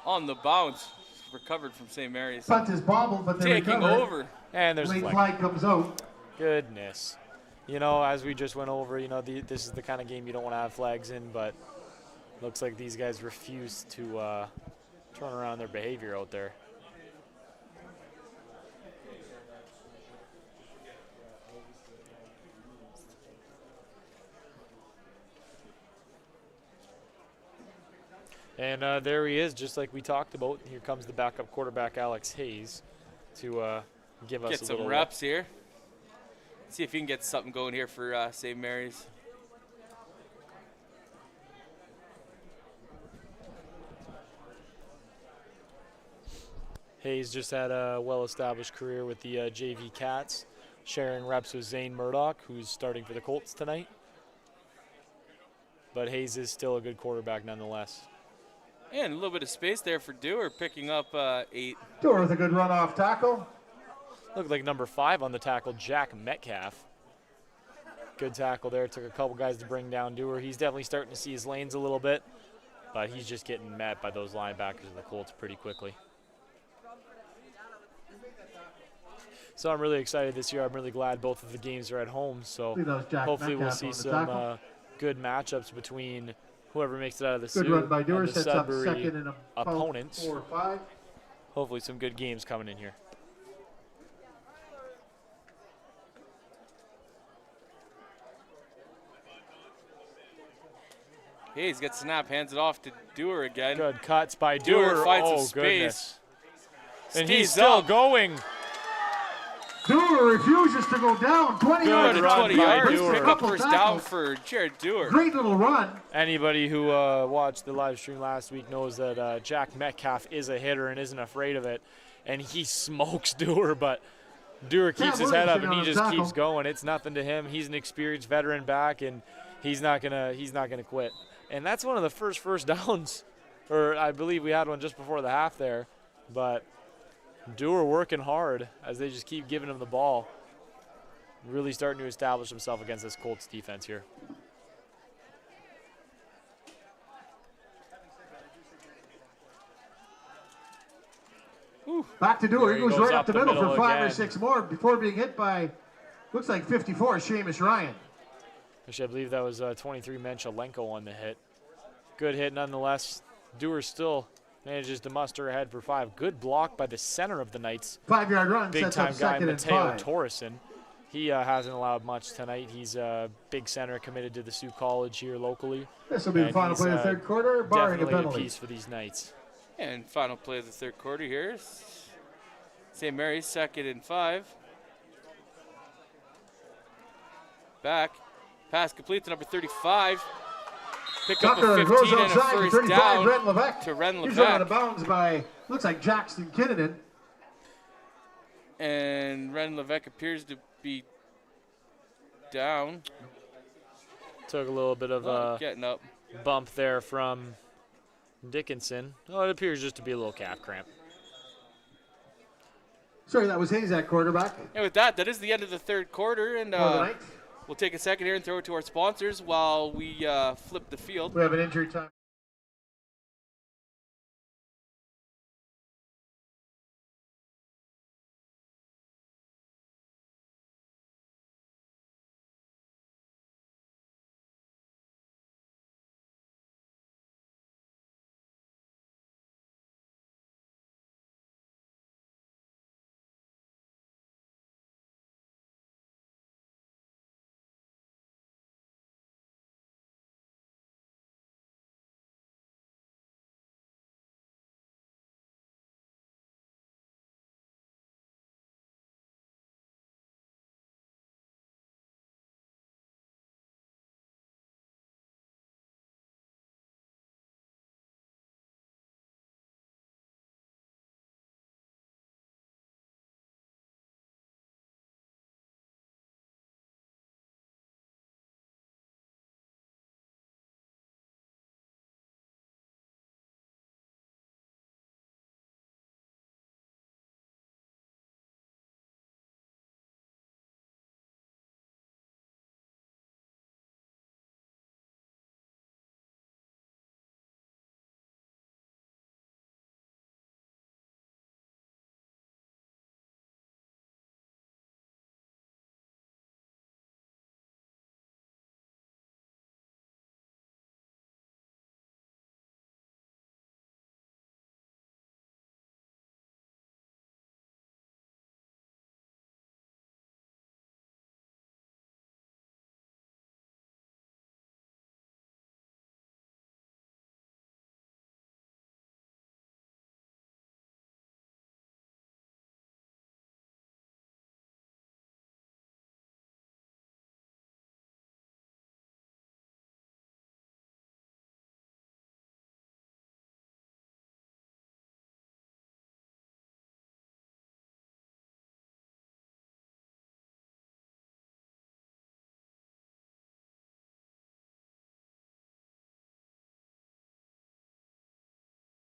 On the bounce. Recovered from St. Mary's. Punt is bobbled, but they Taking recover. over. And there's a Late flag. flag comes out. Goodness. You know, as we just went over, you know, this is the kind of game you don't want to have flags in, but looks like these guys refuse to turn around their behavior out there. And there he is, just like we talked about. Here comes the backup quarterback, Alex Hayes, to give us Get a some little reps here. See if he can get something going here for St. Mary's. Hayes just had a well-established career with the JV Cats, sharing reps with Zane Murdoch, who's starting for the Colts tonight. But Hayes is still a good quarterback nonetheless. And a little bit of space there for Dewar, picking up 8. Dewar with a good run off tackle. Looked like number 5 on the tackle, Jack Metcalf. Good tackle there. Took a couple guys to bring down Dewar. He's definitely starting to see his lanes a little bit, but he's just getting met by those linebackers of the Colts pretty quickly. So I'm really excited this year. I'm really glad both of the games are at home. So hopefully we'll see some good matchups between whoever makes it out of the Good run by Dewar, and the sets up Sudbury second and opponents. 4 or 5. Hopefully some good games coming in here. Hayes gets snap, hands it off to Dewar again. Good cuts by Dewar Dewar. finds Oh, some space. goodness. And Stays he's still up. going. Dewar refuses to go down. 20 Good yards. run 20 by yards. Dewar. Pick up first down for Jared Dewar. Great little run. Anybody who watched the live stream last week knows that Jack Metcalf is a hitter and isn't afraid of it. And he smokes Dewar, but Dewar keeps his head up and he just keeps going. It's nothing to him. He's an experienced veteran back, and he's not gonna quit. And that's one of the first downs, or I believe we had one just before the half there. But Dewar working hard as they just keep giving him the ball. Really starting to establish himself against this Colts defense here. Back to Dewar. There He he goes goes right up up the the middle for middle 5 or again. 6 more before being hit by, looks like 54, Seamus Ryan. Actually, I believe that was 23 Menchelenko on the hit. Good hit nonetheless. Dewar still manages to muster ahead for 5. Good block by the center of the Knights. 5-yard run, sets up Big-time guy, second and Mateo 5. Torreson. He hasn't allowed much tonight. He's a big center committed to the Sioux College here locally. This will be the And final he's, play of the third quarter, barring a Definitely a penalty. piece for these Knights. And final play of the third quarter here. St. Mary's 2nd and 5. Back. Pass complete to number 35. Pick up Tucker a goes 15 and a outside to first 35, down Ren Levesque. to Ren He's run out Levesque. of bounds by, looks like Jackson Kinnanen. And Ren Levesque appears to be down. Took a little bit of a Getting up. bump there from Dickinson. Oh, it appears just to be a little calf cramp. Sorry, that was Hayes at quarterback. And with that, that is the end of the third quarter. And For the Knights. we'll take a second here and throw it to our sponsors while we flip the field. We have an injury time.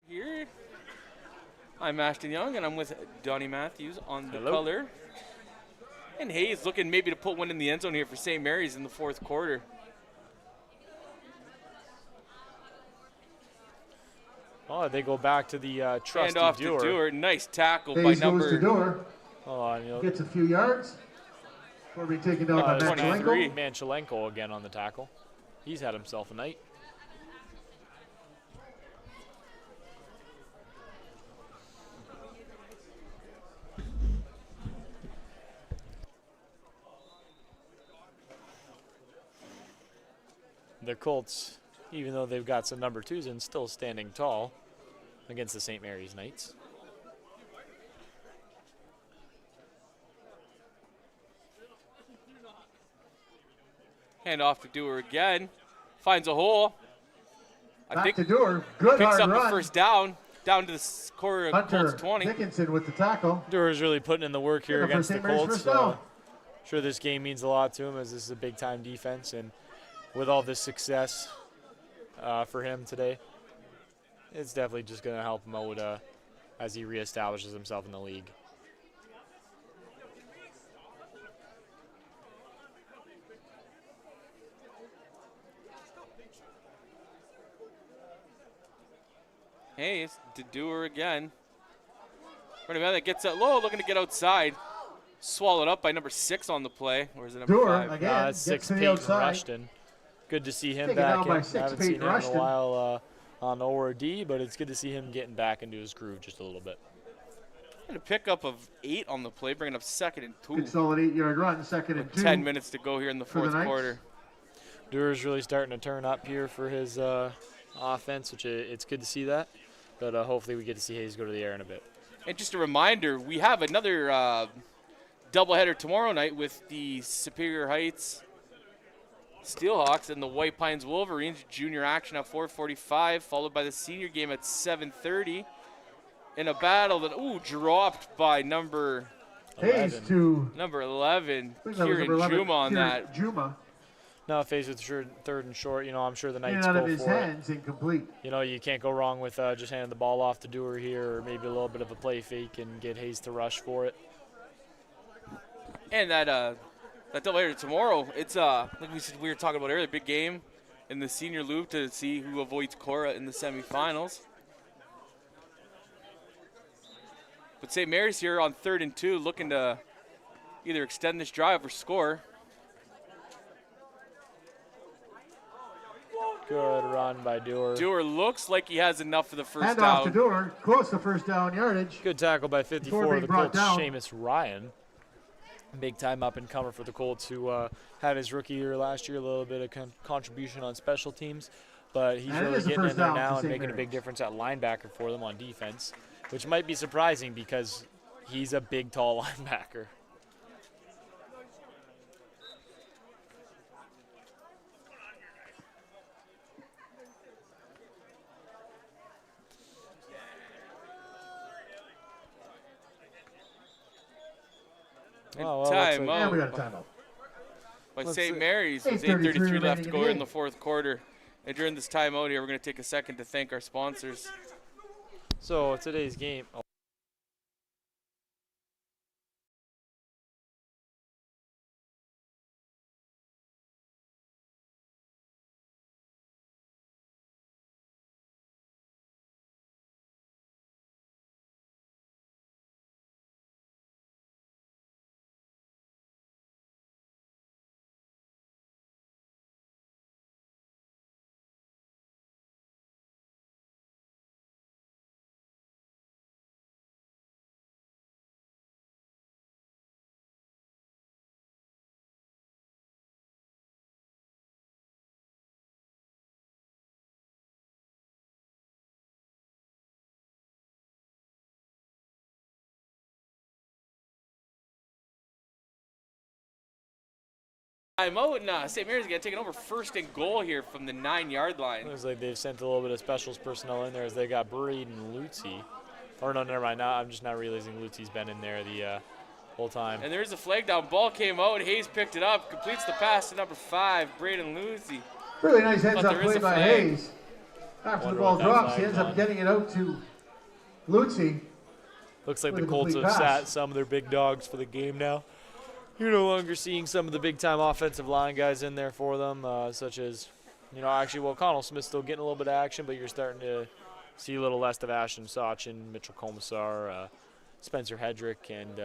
Here, I'm Ashton Young, and I'm with Donnie Matthews on the Hello. color. And Hayes looking maybe to put one in the end zone here for St. Mary's in the fourth quarter. Oh, they go back to the trusty Hand off Dewar. to Dewar. Nice tackle by Hayes goes to number Dewar. Hold on, you know, Gets a few yards. Before being taken down by 23. Manchelenko. Manchelenko again on the tackle. He's had himself a night. The Colts, even though they've got some number 2s in, still standing tall against the St. Mary's Knights. hand off to Dewar again. Finds a hole. I Back think to Dewar. Good picks hard up run. the first down to the Korah Hunter Colts 20. Dickinson with the tackle. Dewar's really putting in the work here Looking for against the St. Mary's Colts. first down. Sure, this game means a lot to him as this is a big-time defense, and with all this success for him today, it's definitely just going to help him out as he reestablishes himself in the league. Hayes to Dewar again. Running back that gets out low, looking to get outside. Swallowed up by number 6 on the play. Or is it number Dewar 5? again. That's Gets 6 to the Peyton outside. Rushton. Good to see him Taken back down in. by I 6 haven't seen Peyton him in Rushton. a while on ORD, but it's good to see him getting back into his groove just a little bit. And a pickup of 8 on the play, bringing up 2nd and 2. Good solid 8-yard run. Second and 2. 10 minutes to go here in the for the fourth Knights. quarter. Dewar's really starting to turn up here for his offense, which it's good to see that. But hopefully we get to see Hayes go to the air in a bit. And just a reminder, we have another doubleheader tomorrow night with the Superior Heights Steelhawks and the White Pines Wolverines. Junior action at 4:45, followed by the senior game at 7:30. In a battle that, dropped by number Hayes 11. to 11, I think that was Kieran number 11, Juma on Kieran that. Juma. Now faced with third and short, I'm sure the In and Knights out go of his for it. hands, incomplete. You can't go wrong with just handing the ball off to Dewar here, or maybe a little bit of a play fake and get Hayes to rush for it. And that doubleheader tomorrow, it's like we were talking about earlier, big game in the senior loop to see who avoids Korah in the semifinals. But St. Mary's here on 3rd and 2, looking to either extend this drive or score. Good run by Dewar. Dewar looks like he has enough for the first Hand off to down. Dewar. Close to first down yardage. Good tackle by Before 54 being of the brought Colts, down. Seamus Ryan. Big time up and comer for the Colts, who had his rookie year last year, a little bit of contribution on special teams. But he's And it really is the getting in first there down now for and St. making a big Mary's. difference at linebacker for them on defense, which might be surprising because he's a big, tall linebacker. And Oh, well, looks timeout like- And we got a timeout. by Let's St. see. Mary's with 8:33 8:33 left to remaining go in here the in the fourth quarter. And during this timeout here, we're going to take a second to thank our sponsors. So today's game. Timeout, and St. Mary's going to take it over 1st and goal here from the 9-yard line. Looks like they've sent a little bit of specials personnel in there as they got Braden Lutzy. Or no, never mind. Now I'm just not realizing Lutzy's been in there the whole time. And there's a flag down. Ball came out. Hayes picked it up. Completes the pass to number 5, Braden Lucy. Really nice heads But up there is play a by flag. Hayes. After the Wonder ball what that drops, he flag's ends up on. getting it out to Lutzi. Looks like With the a Colts complete have pass. sat some of their big dogs for the game now. You're no longer seeing some of the big-time offensive line guys in there for them, such as, actually, well, Connell Smith's still getting a little bit of action, but you're starting to see a little less of Ashton Sachin, Mitchell Komisar, Spencer Hedrick, and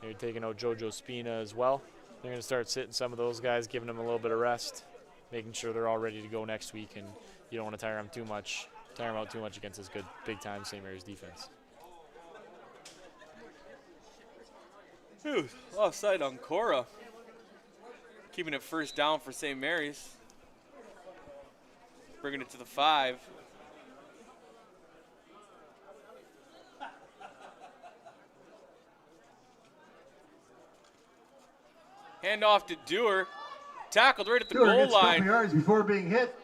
you're taking out JoJo Spina as well. They're going to start sitting some of those guys, giving them a little bit of rest, making sure they're all ready to go next week, and you don't want to tire them out too much against this good big-time St. Mary's defense. Phew, offside on Korah. Keeping it first down for St. Mary's. Bringing it to the 5. Hand off to Dewar. Tackled right at the Dewar goal gets a couple line. yards before being hit.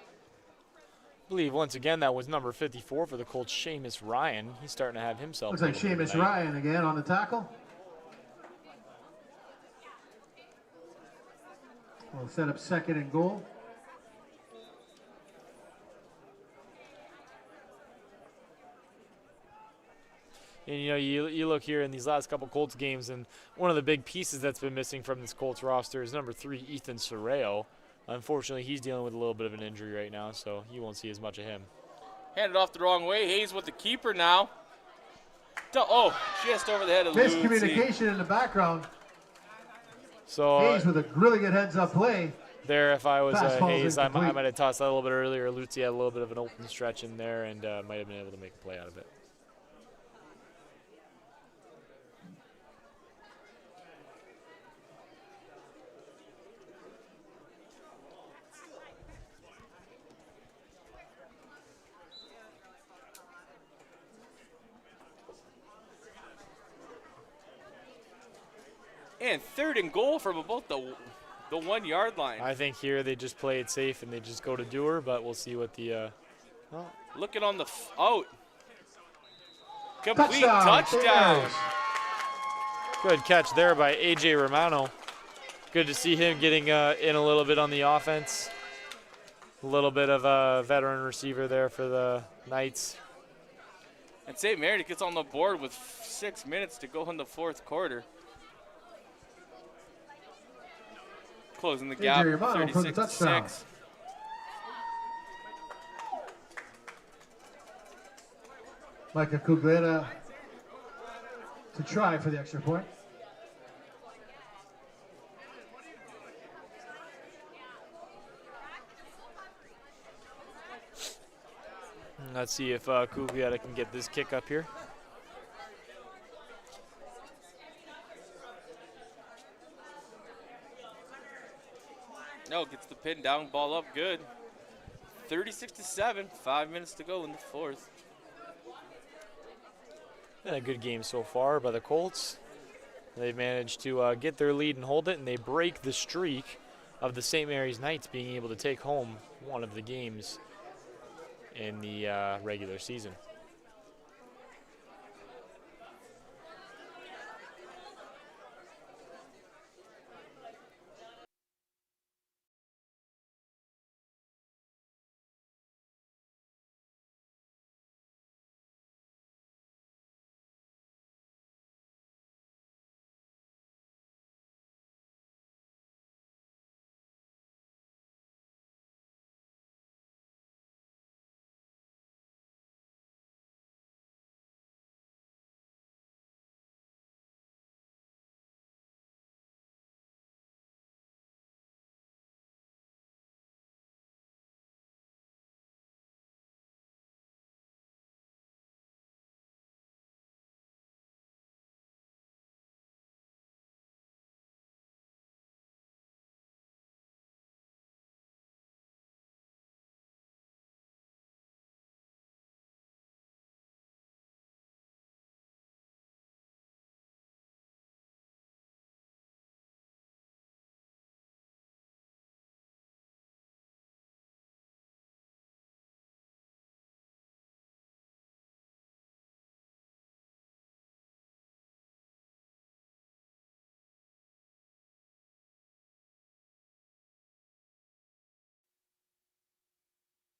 I believe once again that was number 54 for the Colts, Seamus Ryan. He's starting to have himself. Looks like Seamus Ryan again on the tackle. We'll set up 2nd and goal. And you look here in these last couple Colts games, and one of the big pieces that's been missing from this Colts roster is number 3, Ethan Sorreo. Unfortunately, he's dealing with a little bit of an injury right now, so you won't see as much of him. Handed off the wrong way. Hayes with the keeper now. Just over the head of Lucy. Miscommunication in the background. So Hayes with a really good heads-up play. there, if I was Fastball's Hayes, I incomplete. might have tossed that a little bit earlier. Lutzi had a little bit of an open stretch in there and might have been able to make a play out of it. And 3rd and goal from about the 1-yard line. I think here they just play it safe and they just go to Dewar, but we'll see what the Looking on the out. Complete Touchdown. touchdown. good catch there by A.J. Romano. Good to see him getting in a little bit on the offense. A little bit of a veteran receiver there for the Knights. And St. Mary gets on the board with 6 minutes to go in the 4th quarter. Closing the gap, A.J. Romano for the touchdown. 36-6. Micah Cuglera to try for the extra point. Let's see if Cuglietta can get this kick up here. No, gets the pin down, ball up, good. 36-7, 5 minutes to go in the 4th. Been a good game so far by the Colts. They've managed to get their lead and hold it, and they break the streak of the St. Mary's Knights being able to take home one of the games in the regular season.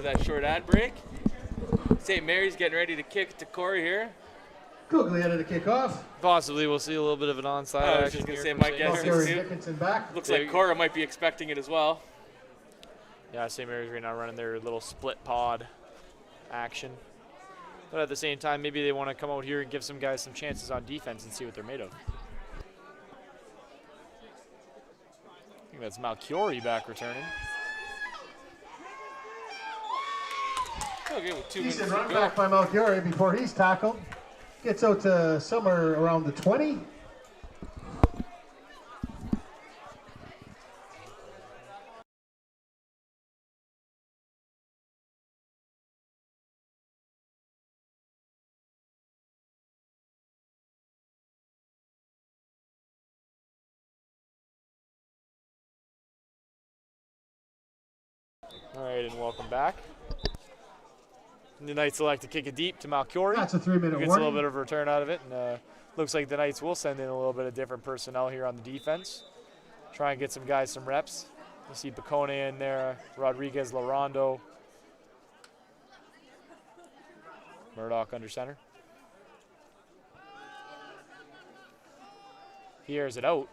That short ad break. St. Mary's getting ready to kick to Corey here. Googly to kick off. Possibly we'll see a little bit of an onside I was action just going to here say, from my St. guess Mary's. is Gary too. Dickinson back. Looks like Korah might be expecting it as well. Yeah, St. Mary's right now running their little split pod action. But at the same time, maybe they want to come out here and give some guys some chances on defense and see what they're made of. I think that's Malchiori back returning. Okay, with 2 minutes Decent to run go. back by Malchiori before he's tackled. Gets out to somewhere around the 20. All right, and welcome back. The Knights elect to kick it deep to Malchiori. That's a 3-minute Gets a warning. little bit of a return out of it, and looks like the Knights will send in a little bit of different personnel here on the defense. Try and get some guys some reps. You see Bacone in there, Rodriguez, Larondo. Murdoch under center. He airs it out,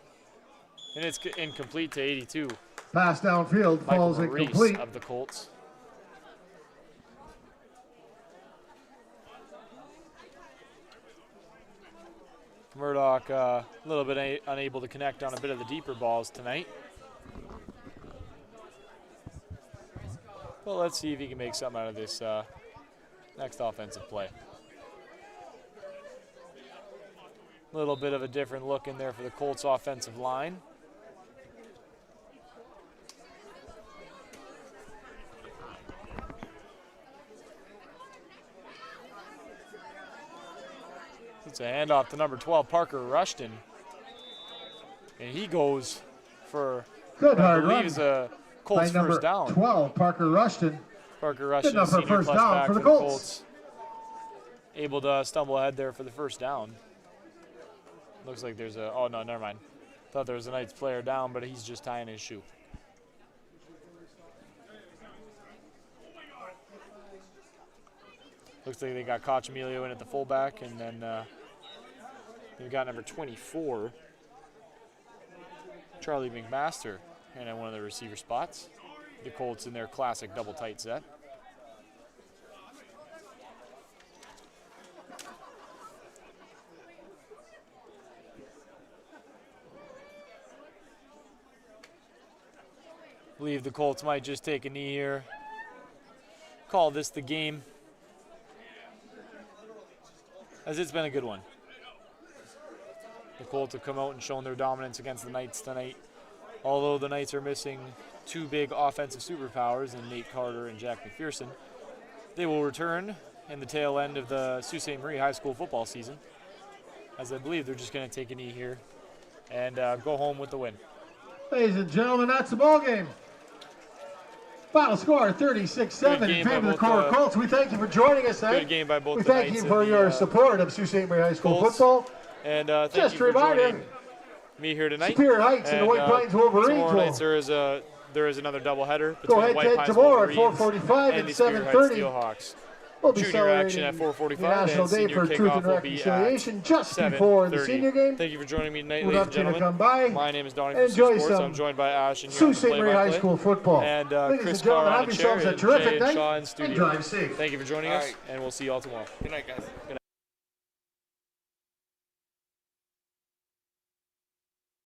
and it's incomplete to 82. Pass downfield, Michael falls Maurice incomplete. of the Colts. Murdoch a little bit unable to connect on a bit of the deeper balls tonight. Well, let's see if he can make something out of this next offensive play. A little bit of a different look in there for the Colts offensive line. It's a handoff to number 12, Parker Rushton. And he goes for, Good I hard believe, run is a by Colts number first down. 12, Parker Rushton. Parker Rushton, enough for a senior first plus down back for the the Colts. Able to stumble ahead there for the first down. Looks like there's a, oh no, never mind. Thought there was a Knights player down, but he's just tying his shoe. Looks like they got Koch Emilio in at the fullback, and then they've got number 24, Charlie McMaster, in at one of the receiver spots. The Colts in their classic double tight set. Believe the Colts might just take a knee here. Call this the game, as it's been a good one. The Colts have come out and shown their dominance against the Knights tonight. Although the Knights are missing two big offensive superpowers in Nate Carter and Jack McPherson, they will return in the tail end of the Sault Ste. Marie High School football season, as I believe they're just going to take a knee here and go home with the win. Ladies and gentlemen, that's the ball game. Final score 36-7 in favor of the Korah Colts. We thank you for joining us tonight. Good game by both We the thank Knights you for and your the, support of Sault Ste. Marie High School Colts. football. And thank Just you to for remind joining you, me here tonight. Superior Heights and the White Pines Wolverines tomorrow will night there is another doubleheader go between head White to Pines tomorrow at Wolverines 4:45 and and the Superior Heights 7:30. Steelhawks. We'll be Junior action at celebrating 4:45 the National and Day senior for Truth and kickoff will be at Reconciliation just before the 7:30. senior game. Thank you for joining me tonight, We'd ladies love and you to gentlemen. come by. My name is Donnie and from enjoy Saultsports. some I'm joined by Ash and Sault Ste. Marie High School football. And Ladies Chris and gentlemen, Carr on have a chair, yourselves a and terrific Jay and night Shaw in and studio. drive safe. Thank you for joining All us, right. and we'll see you all tomorrow. Good night, guys. Good night.